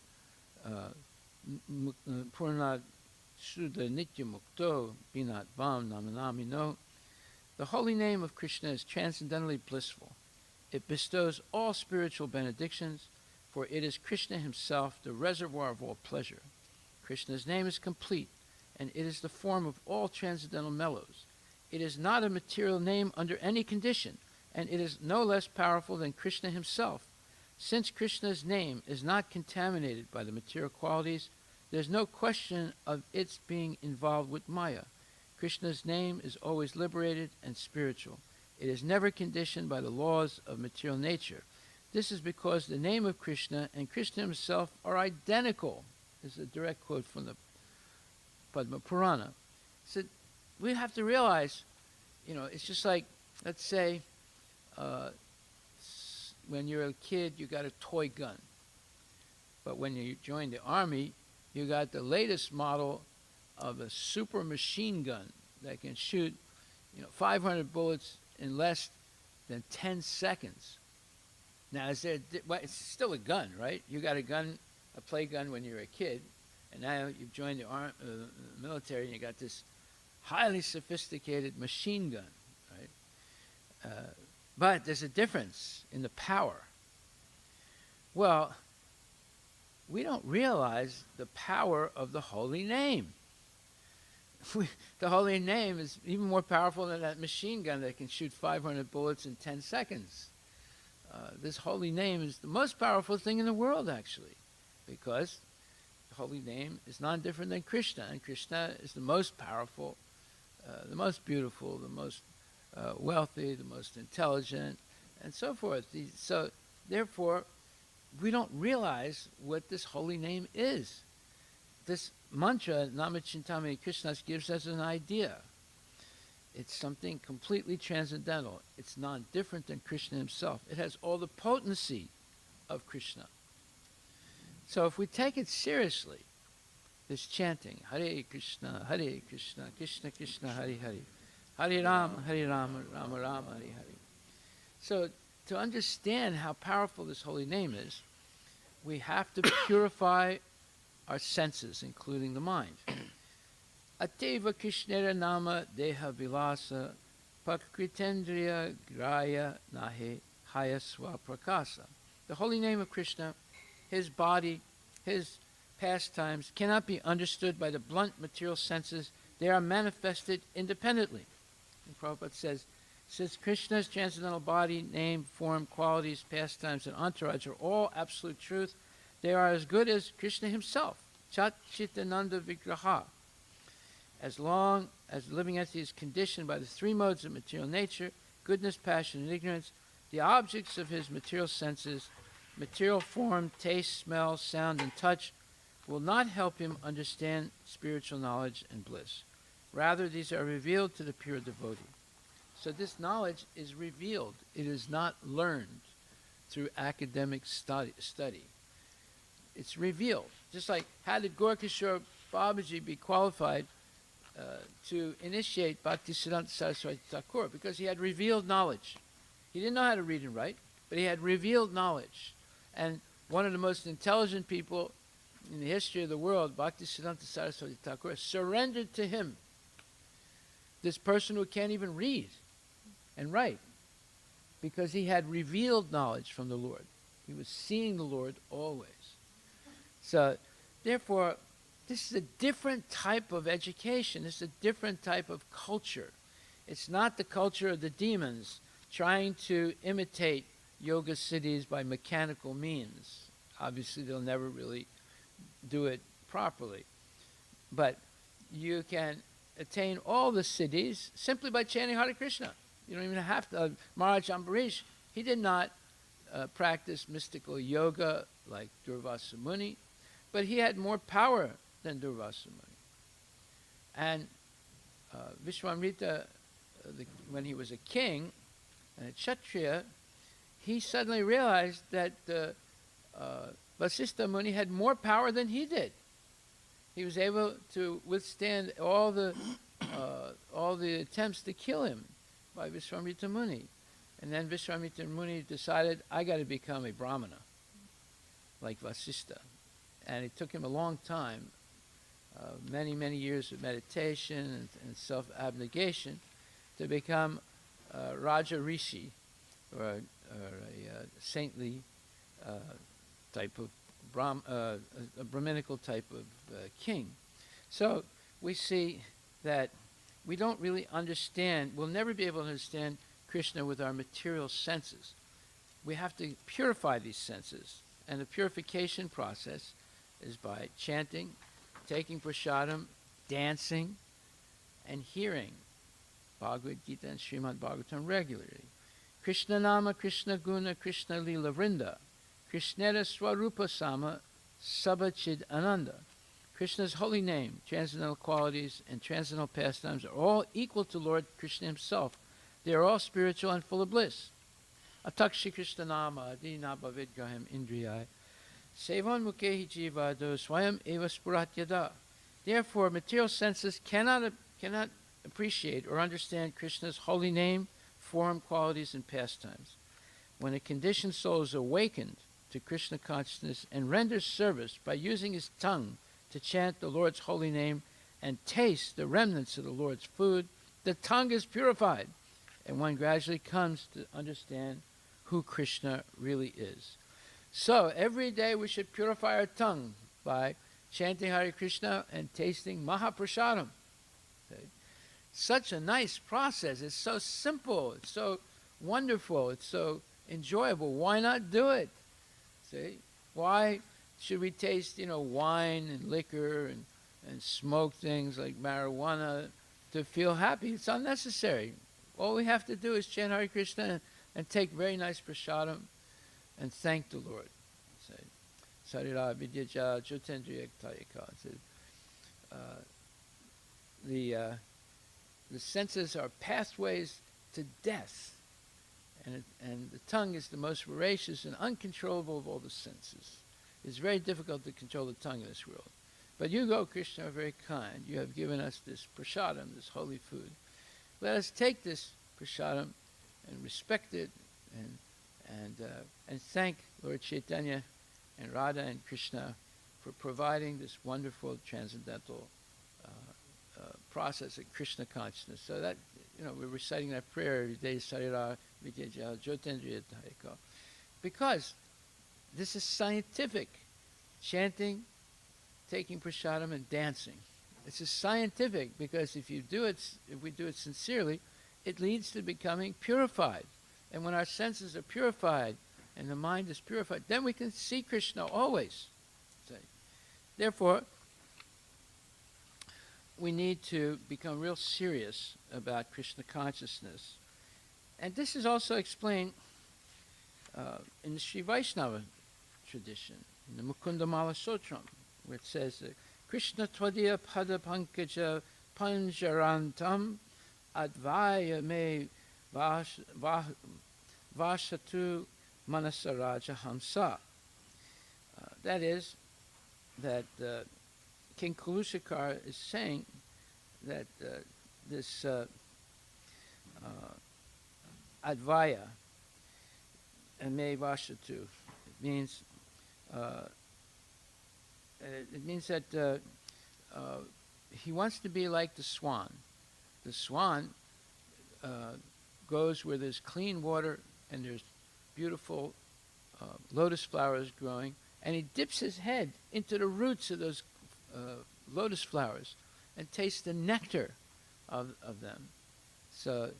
[SPEAKER 1] Shuddha Nitya Mukto Binat Vam Namanamino. The holy name of Krishna is transcendently blissful. It bestows all spiritual benedictions, for it is Krishna himself, the reservoir of all pleasure. Krishna's name is complete, and it is the form of all transcendental mellows. It is not a material name under any condition, and it is no less powerful than Krishna himself. Since Krishna's name is not contaminated by the material qualities, there's no question of its being involved with Maya. Krishna's name is always liberated and spiritual. It is never conditioned by the laws of material nature. This is because the name of Krishna and Krishna himself are identical. This is a direct quote from the Padma Purana. So we have to realize, it's just like, let's say, when you're a kid, you got a toy gun. But when you join the army, you got the latest model of a super machine gun that can shoot, 500 bullets in less than 10 seconds. Now, it's still a gun, right? You got a play gun when you're a kid, and now you've joined the military and you got this highly sophisticated machine gun, right? But there's a difference in the power. Well, we don't realize the power of the holy name. The holy name is even more powerful than that machine gun that can shoot 500 bullets in 10 seconds. This holy name is the most powerful thing in the world, actually, because the holy name is none different than Krishna, and Krishna is the most powerful, the most beautiful, the most wealthy, the most intelligent, and so forth. So, therefore, we don't realize what this holy name is. This mantra, Namachintamani Krishna, gives us an idea. It's something completely transcendental. It's non-different than Krishna himself. It has all the potency of Krishna. So if we take it seriously, this chanting, Hare Krishna, Krishna Krishna, Hare Hare, Hare Rama, Rama Rama, Hare Hare. So to understand how powerful this holy name is, we have to purify our senses, including the mind. Ateva Krishnera nama deha vilasa pakritendriya graya nahe hayaswa prakasa. The holy name of Krishna, his body, his pastimes cannot be understood by the blunt material senses. They are manifested independently. And Prabhupada says, since Krishna's transcendental body, name, form, qualities, pastimes, and entourage are all absolute truth, they are as good as Krishna himself, Chat Chitananda Vigraha. As long as the living entity is conditioned by the three modes of material nature, goodness, passion, and ignorance, the objects of his material senses, material form, taste, smell, sound, and touch, will not help him understand spiritual knowledge and bliss. Rather, these are revealed to the pure devotee. So this knowledge is revealed. It is not learned through academic study. It's revealed. Just like, how did Gorkishore Babaji be qualified to initiate Bhaktisiddhanta Saraswati Thakur? Because he had revealed knowledge. He didn't know how to read and write, but he had revealed knowledge. And one of the most intelligent people in the history of the world, Bhaktisiddhanta Saraswati Thakur, surrendered to him. This person who can't even read and write, because he had revealed knowledge from the Lord. He was seeing the Lord always. So, therefore, this is a different type of education. This is a different type of culture. It's not the culture of the demons trying to imitate yoga siddhis by mechanical means. Obviously, they'll never really do it properly. But you can attain all the siddhis simply by chanting Hare Krishna. You don't even have to. Maharaj Ambarish, he did not practice mystical yoga like Durvasa Muni, but he had more power than Durvasa Muni. And Vishwamrita, when he was a king and a Kshatriya, he suddenly realized that Vasistha Muni had more power than he did. He was able to withstand all the attempts to kill him by Vishwamrita Muni. And then Vishwamrita Muni decided, I got to become a Brahmana, like Vasistha. And it took him a long time, many, many years of meditation and self-abnegation to become Raja Rishi, or a saintly type of a Brahminical type of king. So we see that we don't really understand, we'll never be able to understand Krishna with our material senses. We have to purify these senses, and the purification process is by chanting, taking prasadam, dancing, and hearing Bhagavad Gita and Srimad Bhagvatam regularly. Krishna Nama, Krishna Guna, Krishna Lila Vrinda, Krishnera Swarupa Sama, Sabachid Ananda. Krishna's holy name, transcendental qualities, and transcendental pastimes are all equal to Lord Krishna himself. They are all spiritual and full of bliss. Atakshi Krishna Nama, Adina Bhavidgraham Indriyai, Sevan Mukehi Jivado, Swayam Eva Spuratyada. Therefore, material senses cannot appreciate or understand Krishna's holy name, form, qualities, and pastimes. When a conditioned soul is awakened to Krishna consciousness and renders service by using his tongue to chant the Lord's holy name and taste the remnants of the Lord's food, the tongue is purified, and one gradually comes to understand who Krishna really is. So every day we should purify our tongue by chanting Hare Krishna and tasting Mahaprasadam. Okay. Such a nice process. It's so simple. It's so wonderful. It's so enjoyable. Why not do it? See? Why should we taste, wine and liquor and smoke things like marijuana to feel happy? It's unnecessary. All we have to do is chant Hare Krishna and take very nice prasadam and thank the Lord. Sarira Vidyaja Jyotendriya Tayaka. The senses are pathways to death. And the tongue is the most voracious and uncontrollable of all the senses. It's very difficult to control the tongue in this world. But you, O Krishna, are very kind. You have given us this prasadam, this holy food. Let us take this prasadam and respect it and thank Lord Chaitanya and Radha and Krishna for providing this wonderful transcendental process of Krishna consciousness. So that, we're reciting that prayer every day, Sarira Vidya Jyotendriya Dharika, because this is scientific. Chanting, taking prasadam, and dancing. This is scientific because if we do it sincerely, it leads to becoming purified. And when our senses are purified and the mind is purified, then we can see Krishna always. Therefore, we need to become real serious about Krishna consciousness. And this is also explained in the Sri Vaishnava tradition, in the Mukundamala Sutram, where it says, Krishna Tvadiya Pada Pankaja Panjarantam Advaya Me Vashatu Manasaraja Hamsa. That is, that King Kalushakar is saying that this Advaya Me Vashatu, it means that he wants to be like the swan. The swan goes where there's clean water and there's beautiful lotus flowers growing, and he dips his head into the roots of those lotus flowers and tastes the nectar of them. So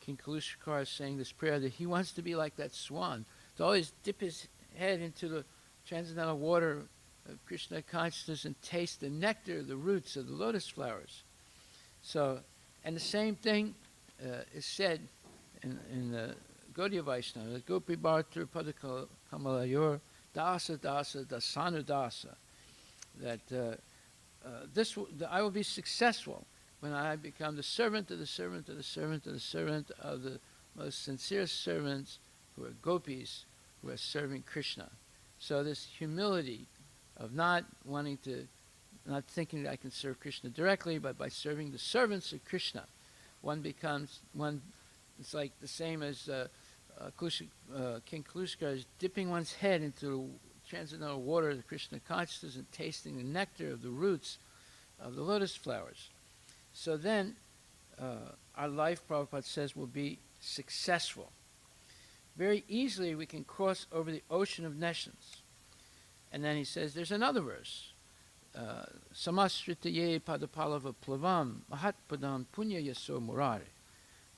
[SPEAKER 1] King Kalushakar is saying this prayer that he wants to be like that swan, to always dip his head into the transcendental water of Krishna consciousness and taste the nectar, the roots of the lotus flowers. So, and the same thing is said in the Gaudiya Vaishnava, Gopi Bhartar Padaka Kamalayor Dasa Dasa Dasanu Dasa, that I will be successful when I become the servant of the servant of the servant of the servant of the most sincere servants who are gopis, who are serving Krishna. So this humility of not thinking that I can serve Krishna directly, but by serving the servants of Krishna, it's like the same as King Kalushakar is dipping one's head into the transcendental water of the Krishna consciousness and tasting the nectar of the roots of the lotus flowers. So then our life, Prabhupada says, will be successful. Very easily we can cross over the ocean of nescience. And then he says, there's another verse. Samasritaye padapalava plavam mahatpadam punya yaso murare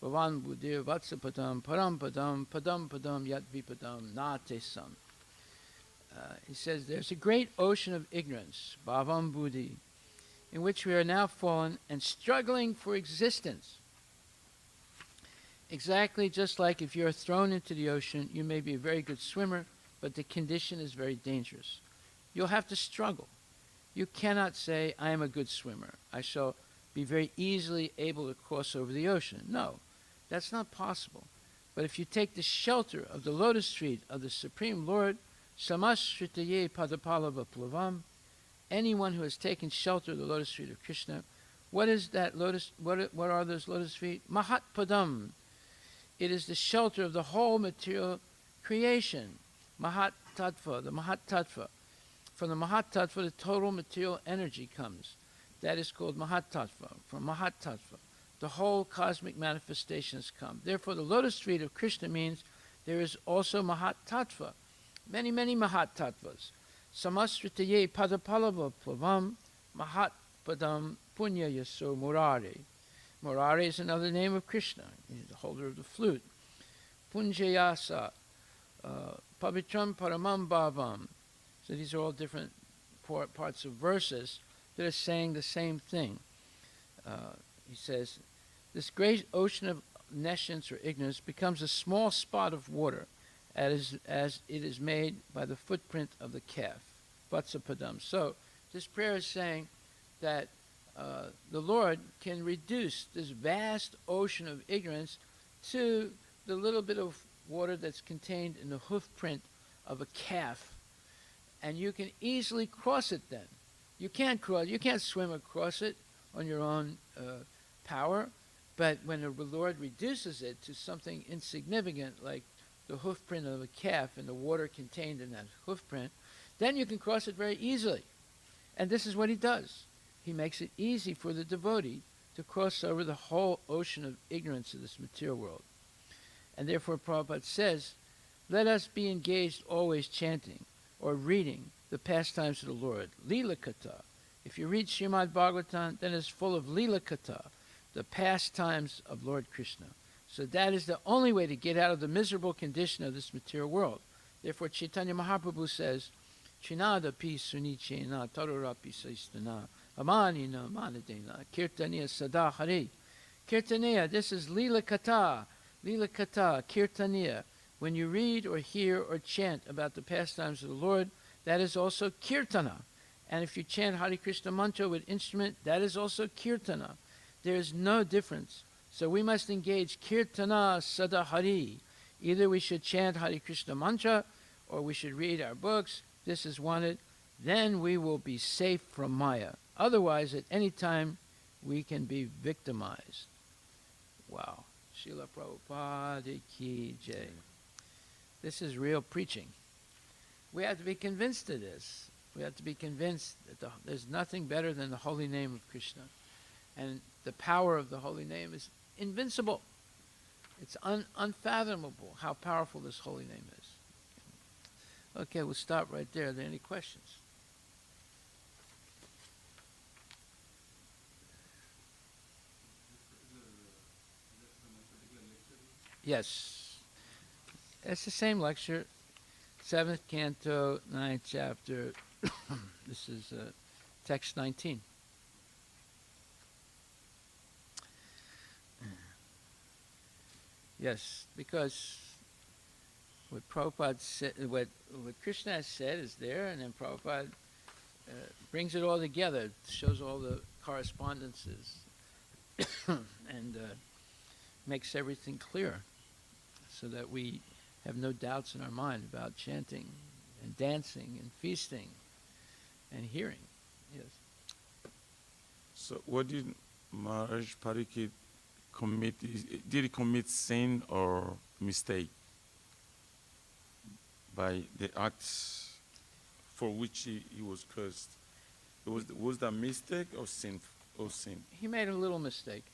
[SPEAKER 1] bhavan buddhir vatsapadam parampadam padam yat vipadam nate sam. He says, there's a great ocean of ignorance, bhavam buddhi, in which we are now fallen and struggling for existence. Exactly just like if you're thrown into the ocean, you may be a very good swimmer, but the condition is very dangerous. You'll have to struggle. You cannot say, I am a good swimmer. I shall be very easily able to cross over the ocean. No, that's not possible. But if you take the shelter of the lotus feet of the Supreme Lord, Samasritaye padapalava plavam, anyone who has taken shelter of the lotus feet of Krishna, what is that lotus? What are those lotus feet? Mahatpadam. It is the shelter of the whole material creation. Mahat Tattva, the Mahat Tattva. From the Mahat Tattva, the total material energy comes. That is called Mahat Tattva. From Mahat Tattva, the whole cosmic manifestations come. Therefore, the lotus feet of Krishna means there is also Mahat Tattva. Many, many Mahat Tattvas. Samasritaye padapalava plavam Mahat padam punya yaso murare. Murare is another name of Krishna. He's the holder of the flute. Punjayasa, pavitram paramam bhavam. So these are all different parts of verses that are saying the same thing. He says, this great ocean of nescience or ignorance becomes a small spot of water as it is made by the footprint of the calf. Vatsapadam. So this prayer is saying that the Lord can reduce this vast ocean of ignorance to the little bit of water that's contained in the hoof print of a calf, and you can easily cross it then. You can't swim across it on your own power, but when the Lord reduces it to something insignificant, like the hoof print of a calf and the water contained in that hoof print, then you can cross it very easily. And this is what he does. He makes it easy for the devotee to cross over the whole ocean of ignorance of this material world. And therefore Prabhupada says, let us be engaged always chanting or reading the pastimes of the Lord. Lila Katha. If you read Srimad Bhagvatam, then it's full of Lila Katha, the pastimes of Lord Krishna. So that is the only way to get out of the miserable condition of this material world. Therefore Chaitanya Mahaprabhu says, Chinada pi sunichena tarurapi saistana amanina manadena kirtaniya sada hari. Kirtaniya, this is Lila Katha, Kirtaniya. When you read or hear or chant about the pastimes of the Lord, that is also Kirtana. And if you chant Hare Krishna mantra with instrument, that is also Kirtana. There is no difference. So we must engage Kirtana Sada Hari. Either we should chant Hare Krishna mantra or we should read our books. This is wanted. Then we will be safe from Maya. Otherwise, at any time, we can be victimized. Wow. Srila Prabhupada ki jai. This is real preaching. We have to be convinced of this. We have to be convinced that there's nothing better than the holy name of Krishna. And the power of the holy name is invincible. It's unfathomable how powerful this holy name is. Okay, we'll stop right there. Are there any questions? Yes. It's the same lecture. 7th canto, 9th chapter. This is text 19. Yes, because what Prabhupada said, what Krishna has said is there, and then Prabhupada brings it all together, shows all the correspondences, and makes everything clear, so that we have no doubts in our mind about chanting and dancing and feasting and hearing. Yes.
[SPEAKER 2] So what did Maharaj Pariksit commit? Did he commit sin or mistake by the acts for which he was cursed? Was that mistake or sin?
[SPEAKER 1] He made a little mistake.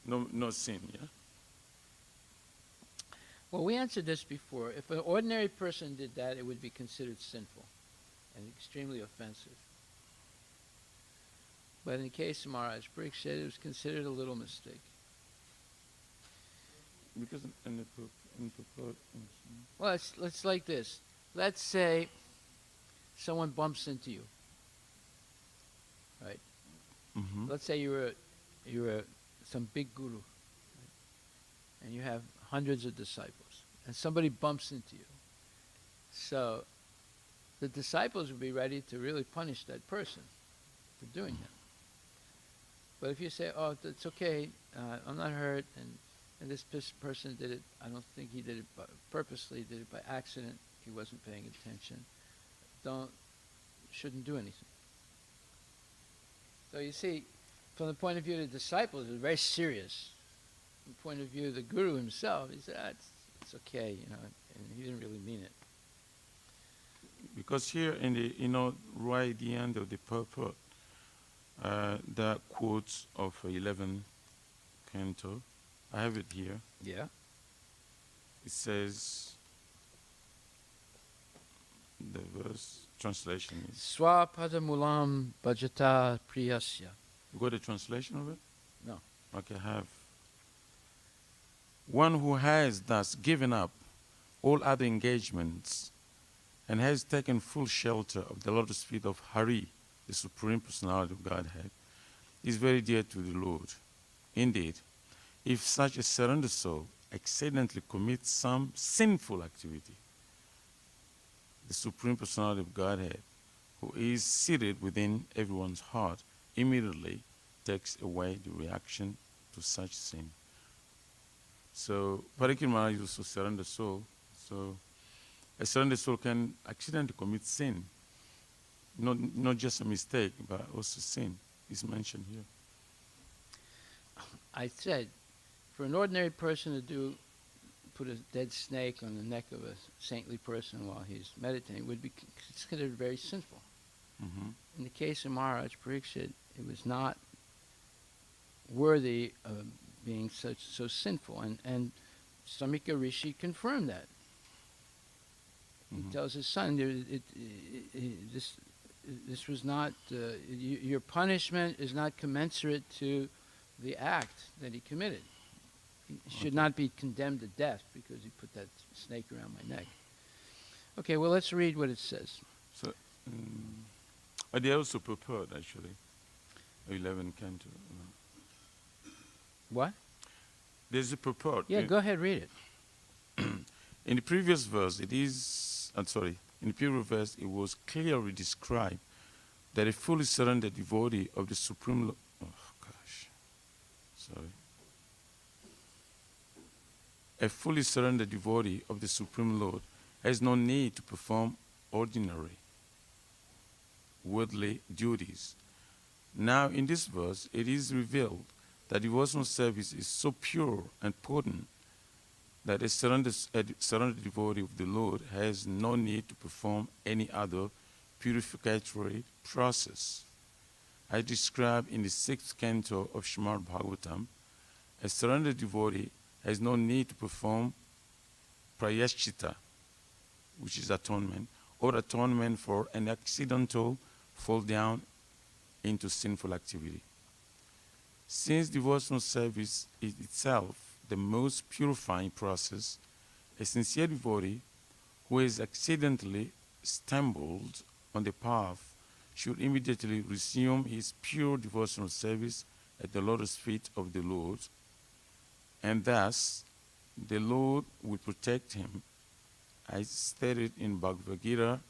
[SPEAKER 2] No sin, yeah?
[SPEAKER 1] Well, we answered this before. If an ordinary person did that, it would be considered sinful and extremely offensive. But in the case of Maharaj Pariksit, it was considered a little mistake.
[SPEAKER 2] Because in the purport.
[SPEAKER 1] Well, it's like this. Let's say someone bumps into you, right?
[SPEAKER 2] Mm-hmm.
[SPEAKER 1] Let's say you're some big guru, right? And you have hundreds of disciples, and somebody bumps into you. So the disciples would be ready to really punish that person for doing that. But if you say, oh, it's okay, I'm not hurt, and this person did it, I don't think he did it purposely, he did it by accident, he wasn't paying attention, shouldn't do anything. So you see, from the point of view of the disciples, it was very serious. From the point of view of the guru himself, he said, it's okay, and he didn't really mean it.
[SPEAKER 2] Because here in the, right at the end of the purport, the quotes of 11th canto, I have it here.
[SPEAKER 1] Yeah.
[SPEAKER 2] It says, the verse translation is,
[SPEAKER 1] Swapadamulam bhajata priyasya.
[SPEAKER 2] you got a translation of it?
[SPEAKER 1] No.
[SPEAKER 2] Okay, I have. One who has thus given up all other engagements and has taken full shelter of the lotus feet of Hari, the Supreme Personality of Godhead, is very dear to the Lord. Indeed, if such a surrendered soul accidentally commits some sinful activity, the Supreme Personality of Godhead, who is seated within everyone's heart, immediately takes away the reaction to such sin. So, Pariksit Maharaj is also a surrendered soul. So, a surrendered soul can accidentally commit sin. Not just a mistake, but also sin is mentioned here.
[SPEAKER 1] I said, for an ordinary person to do put a dead snake on the neck of a saintly person while he's meditating would be considered very sinful.
[SPEAKER 2] Mm-hmm.
[SPEAKER 1] In the case of Maharaj Pariksit, it was not worthy of being so sinful, and Samika Rishi confirmed that.
[SPEAKER 2] Mm-hmm.
[SPEAKER 1] He tells his son, this was not, your punishment is not commensurate to the act that he committed. He should not be condemned to death because he put that snake around my neck. Okay, well, let's read what it says.
[SPEAKER 2] So, they also prepared, actually, 11 canto.
[SPEAKER 1] What?
[SPEAKER 2] There's a purport.
[SPEAKER 1] Yeah, go ahead, read it.
[SPEAKER 2] In the previous verse, in the previous verse, it was clearly described that a fully surrendered devotee of the Supreme Lord, a fully surrendered devotee of the Supreme Lord has no need to perform ordinary worldly duties. Now, in this verse, it is revealed that devotional service is so pure and potent that a surrendered devotee of the Lord has no need to perform any other purificatory process. As described in the 6th canto of Srimad Bhagvatam, a surrendered devotee has no need to perform prayaschita, which is atonement, or atonement for an accidental fall down into sinful activity. Since devotional service is itself the most purifying process, a sincere devotee who has accidentally stumbled on the path should immediately resume his pure devotional service at the lotus feet of the Lord, and thus the Lord will protect him, as stated in Bhagavad Gita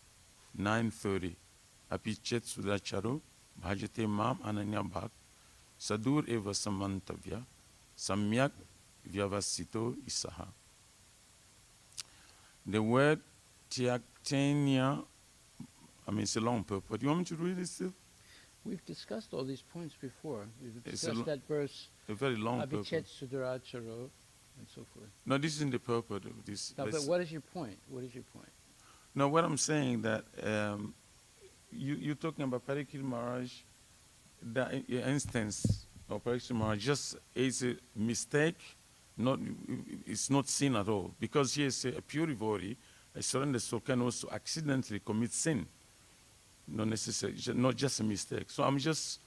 [SPEAKER 2] 9:30. Apichet sudacharo bhajate mam ananya bhak sadur eva samantavya samyak vyavasito isaha. The word tiaktenia, it's a long purport. Do you want me to read it still?
[SPEAKER 1] We've discussed all these points before. We've
[SPEAKER 2] It's
[SPEAKER 1] discussed that verse,
[SPEAKER 2] a very long purport.
[SPEAKER 1] Abhichet Sudaracharo, and so forth.
[SPEAKER 2] No, this is in the purport of this.
[SPEAKER 1] No, but what is your point? What is your point?
[SPEAKER 2] No, what I'm saying that you're talking about Pariksit Maharaj, that instance of Pariksit Maharaj just is a mistake, it's not sin at all. Because he is a pure devotee, a surrendered soul can also accidentally commit sin. Not necessarily, not just a mistake. So I'm just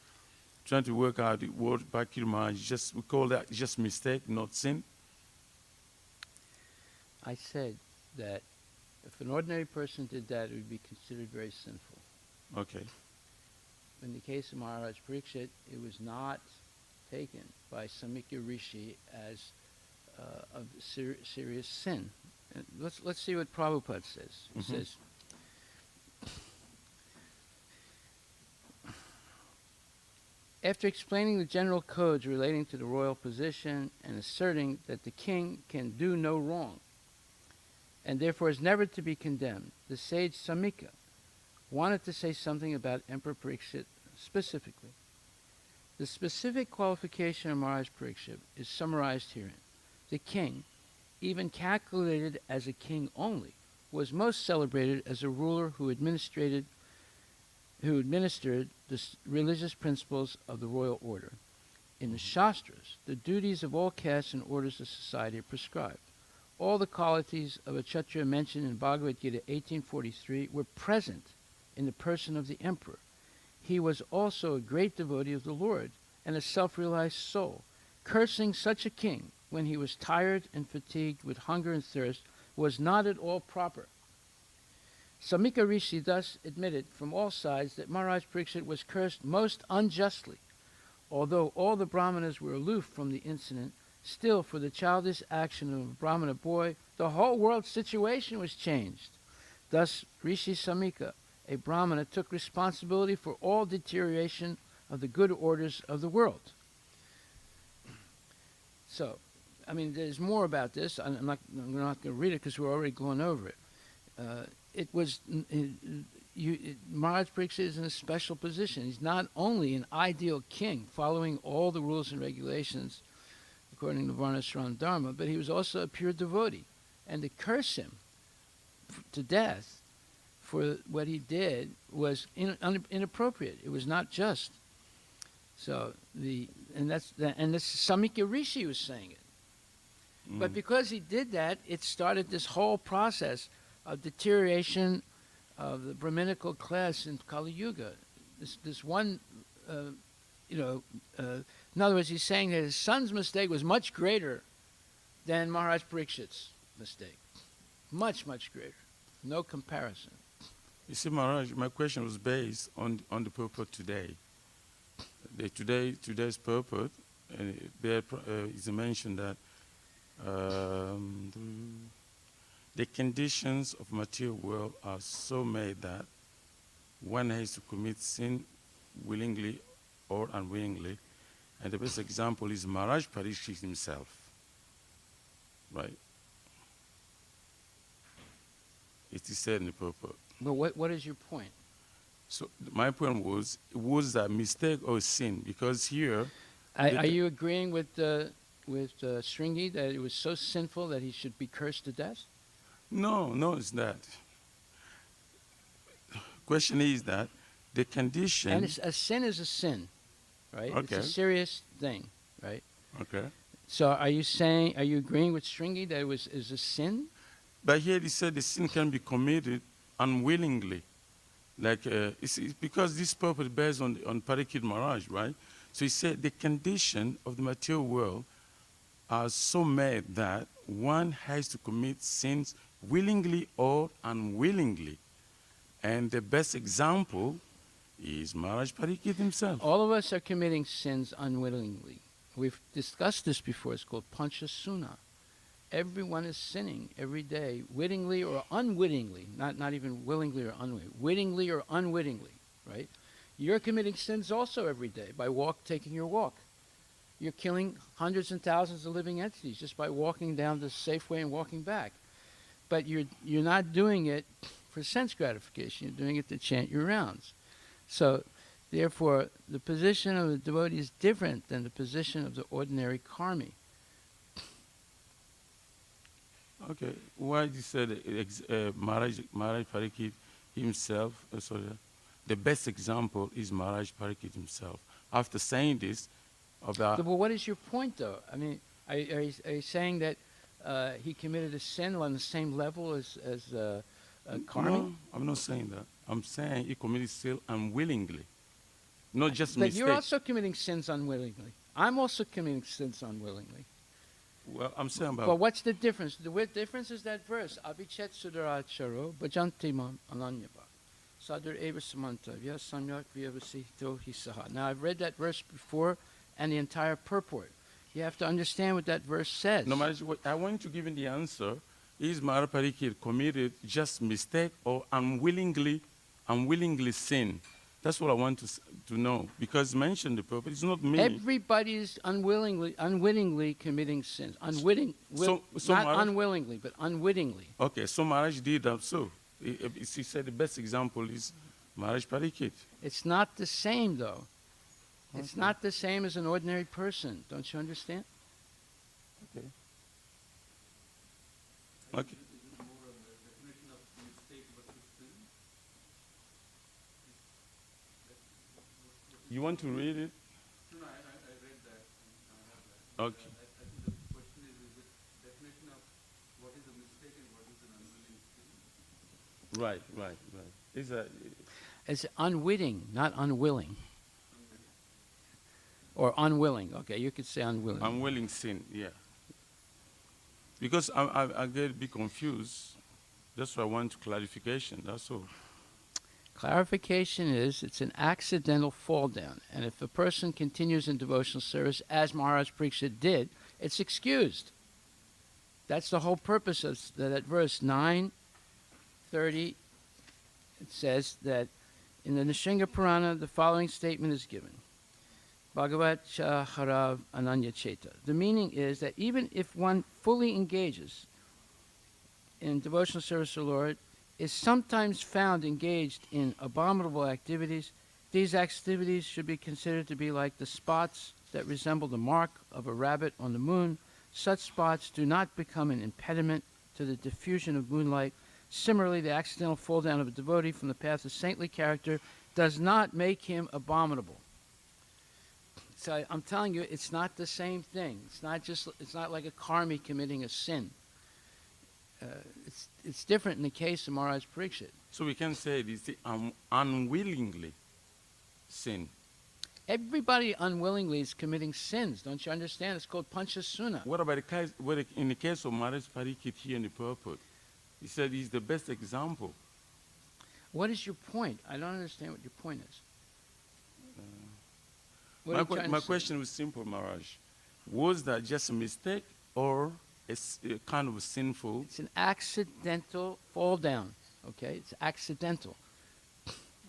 [SPEAKER 2] trying to work out the word Pariksit Maharaj, we call that just mistake, not sin.
[SPEAKER 1] I said that if an ordinary person did that, it would be considered very sinful.
[SPEAKER 2] Okay.
[SPEAKER 1] In the case of Maharaj Pariksit, it was not taken by Samika Rishi as a serious sin. And let's see what Prabhupada says. He says, after explaining the general codes relating to the royal position and asserting that the king can do no wrong, and therefore is never to be condemned, the sage Samika wanted to say something about Emperor Pariksit specifically. The specific qualification of Maharaj Pariksit is summarized herein. The king, even calculated as a king only, was most celebrated as a ruler who administered the religious principles of the royal order. In the Shastras, the duties of all castes and orders of society are prescribed. All the qualities of a Kshatriya mentioned in Bhagavad Gita 18:43 were present in the person of the emperor. He was also a great devotee of the Lord and a self-realized soul. Cursing such a king when he was tired and fatigued with hunger and thirst was not at all proper. Samika Rishi thus admitted from all sides that Maharaj Pariksit was cursed most unjustly. Although all the Brahmanas were aloof from the incident, still, for the childish action of a Brahmana boy, the whole world's situation was changed. Thus, Rishi Samika, a Brahmana, took responsibility for all deterioration of the good orders of the world. So, there's more about this. I'm not going to read it because we're already going over it. Maharaj Pariksit is in a special position. He's not only an ideal king, following all the rules and regulations according to Varnashram Dharma, but he was also a pure devotee. And to curse him to death for what he did was inappropriate. It was not just. So and this Samikya Rishi was saying it. But because he did that, it started this whole process of deterioration of the Brahminical class in Kali Yuga. This one, in other words, he's saying that his son's mistake was much greater than Maharaj Parikshit's mistake. Much, much greater. No comparison.
[SPEAKER 2] You see, Maharaj, my question was based on the purport today. Today's purport, there is a mention that the conditions of material world are so made that one has to commit sin willingly or unwillingly. And the best example is Maharaj Parikshit himself. Right? It is said in the purport.
[SPEAKER 1] But what is your point?
[SPEAKER 2] So my point was a mistake or sin? Because here...
[SPEAKER 1] Are you agreeing with Sringi that it was so sinful that he should be cursed to death?
[SPEAKER 2] No, it's that. Question is that the condition...
[SPEAKER 1] And a sin is a sin, right?
[SPEAKER 2] Okay.
[SPEAKER 1] It's a serious thing, right?
[SPEAKER 2] Okay.
[SPEAKER 1] So are you agreeing with Sringi that is a sin?
[SPEAKER 2] But here he said the sin can be committed unwillingly. Like, it's because this purpose is based on Parikshit Maharaj, right? So he said the condition of the material world are so made that one has to commit sins willingly or unwillingly. And the best example is Maharaj Parikshit himself.
[SPEAKER 1] All of us are committing sins unwillingly. We've discussed this before. It's called Panchasuna. Everyone is sinning every day, wittingly or unwittingly, not even willingly or unwittingly, wittingly or unwittingly, right? You're committing sins also every day by taking your walk. You're killing hundreds and thousands of living entities just by walking down the Safeway and walking back. But you're not doing it for sense gratification. You're doing it to chant your rounds. So, therefore, the position of the devotee is different than the position of the ordinary karmi.
[SPEAKER 2] Okay, why you said Maharaj Parikshit himself, the best example is Maharaj Parikshit himself. After saying this about...
[SPEAKER 1] But what is your point, though? I mean, are you saying that he committed a sin on the same level as karmi?
[SPEAKER 2] No, I'm not saying that. I'm saying he committed sin unwillingly, not just
[SPEAKER 1] but
[SPEAKER 2] mistake.
[SPEAKER 1] You're also committing sins unwillingly. I'm also committing sins unwillingly.
[SPEAKER 2] Well, I'm saying about...
[SPEAKER 1] But what's the difference? The difference is that verse, Abhichet Sudaracharo, Bhajanti Mam Ananyava, Sadar Eva Samantavya, Samyak Vyavasito Hisaha. Now, I've read that verse before and the entire purport. You have to understand what that verse says.
[SPEAKER 2] No matter what, I want to give you the answer. Is Maharaj Parikshit committed just mistake or unwillingly sin? That's what I want to know. Because mentioned the purpose, it's not me.
[SPEAKER 1] Everybody's unwittingly committing sins. Not
[SPEAKER 2] Maharaj,
[SPEAKER 1] unwillingly, but unwittingly.
[SPEAKER 2] Okay, so Maharaj did that so. He said the best example is Maharaj Parikshit.
[SPEAKER 1] It's not the same, though. It's not the same as an ordinary person. Don't you understand?
[SPEAKER 2] Okay. Okay. You want to read it?
[SPEAKER 3] No, I read that. I have that.
[SPEAKER 2] Okay.
[SPEAKER 3] I think the question is it definition of what is a mistake and what is an unwilling sin?
[SPEAKER 2] Right.
[SPEAKER 1] It's unwitting, not unwilling. Or unwilling. Okay, you could say unwilling.
[SPEAKER 2] Unwilling sin, yeah. Because I get a bit confused. That's why I want clarification, that's all.
[SPEAKER 1] Clarification is it's an accidental fall down. And if a person continues in devotional service, as Maharaj Parikshit did, it's excused. That's the whole purpose of that verse 9:30. It says that in the Nishinga Purana, the following statement is given. Bhagavat cha harav ananya cheta. The meaning is that even if one fully engages in devotional service to the Lord, is sometimes found engaged in abominable activities, these activities should be considered to be like the spots that resemble the mark of a rabbit on the moon. Such spots do not become an impediment to the diffusion of moonlight. Similarly, the accidental fall down of a devotee from the path of saintly character does not make him abominable. So I'm telling you, it's not the same thing. It's not like a karmi committing a sin. It's different in the case of Maharaj Pariksit.
[SPEAKER 2] So we can say it is the unwillingly sin.
[SPEAKER 1] Everybody unwillingly is committing sins. Don't you understand? It's called panchasuna.
[SPEAKER 2] What about in the case of Maharaj Pariksit here in the purport? He said he's the best example.
[SPEAKER 1] What is your point? I don't understand what your point is. What are you trying
[SPEAKER 2] My
[SPEAKER 1] to say?
[SPEAKER 2] question was simple, Maharaj. Was that just a mistake or a kind of sinful?
[SPEAKER 1] It's an accidental fall down. Okay, it's accidental.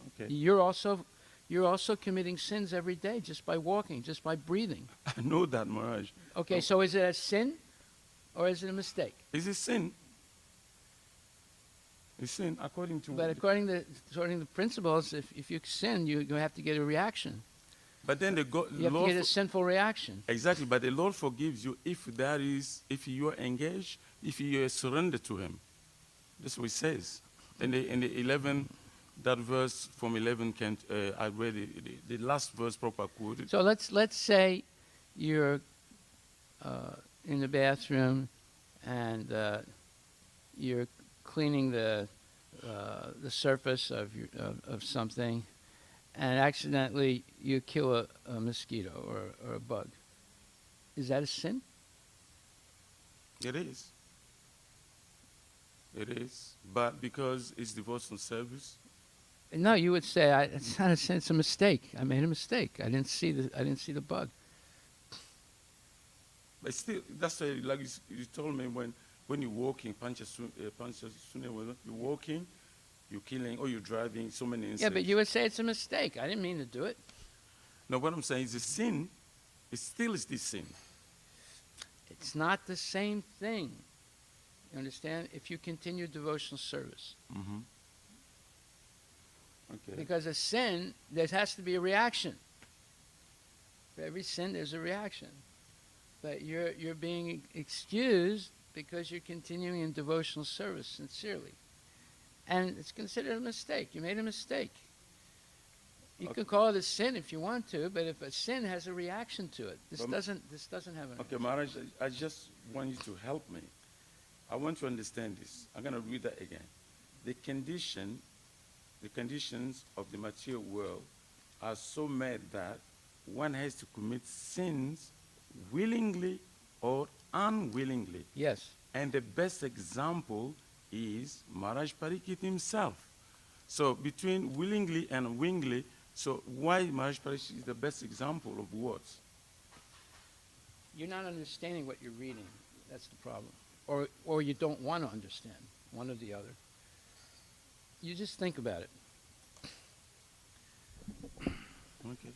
[SPEAKER 2] Okay.
[SPEAKER 1] You're also committing sins every day just by walking, just by breathing.
[SPEAKER 2] I know that, Maharaj.
[SPEAKER 1] Okay, so is it a sin or is it a mistake?
[SPEAKER 2] Is it sin? It's sin according to.
[SPEAKER 1] But according to the principles, if you sin, you have to get a reaction.
[SPEAKER 2] But then
[SPEAKER 1] You have to get a sinful reaction.
[SPEAKER 2] exactly. But the Lord forgives you if you are engaged, if you are surrendered to Him. That's what He says. In the 11, that verse from 11, I read the last verse proper quoted.
[SPEAKER 1] So let's say you're in the bathroom and you're cleaning the surface of something, and accidentally you kill a mosquito or a bug. Is that a sin?
[SPEAKER 2] It is. It is. But because it's devotional service,
[SPEAKER 1] No, you would say it's not a sin. It's a mistake. I made a mistake. I didn't see the bug.
[SPEAKER 2] but still, that's why, like you told me when you're walking, panchasuna, you're walking, you're killing, or you're driving, so many insects.
[SPEAKER 1] Yeah, but you would say it's a mistake. I didn't mean to do it.
[SPEAKER 2] No, what I'm saying is the sin, it still is this sin.
[SPEAKER 1] It's not the same thing. You understand? If you continue devotional service.
[SPEAKER 2] Mm-hmm. Okay.
[SPEAKER 1] Because a sin, there has to be a reaction. For every sin, there's a reaction. But you're being excused because you're continuing in devotional service sincerely. And it's considered a mistake. You made a mistake. You can call it a sin if you want to, but if a sin has a reaction to it, this doesn't have an.
[SPEAKER 2] Okay, Maharaj, I just want you to help me. I want to understand this. I'm going to read that again. The conditions of the material world are so made that one has to commit sins willingly or unwillingly.
[SPEAKER 1] Yes.
[SPEAKER 2] And the best example is Maharaj Pariksit himself. So between willingly and unwillingly, so why Maharaj Pariksit is the best example of what?
[SPEAKER 1] You're not understanding what you're reading. That's the problem. Or you don't want to understand, one or the other. You just think about it.
[SPEAKER 2] Okay.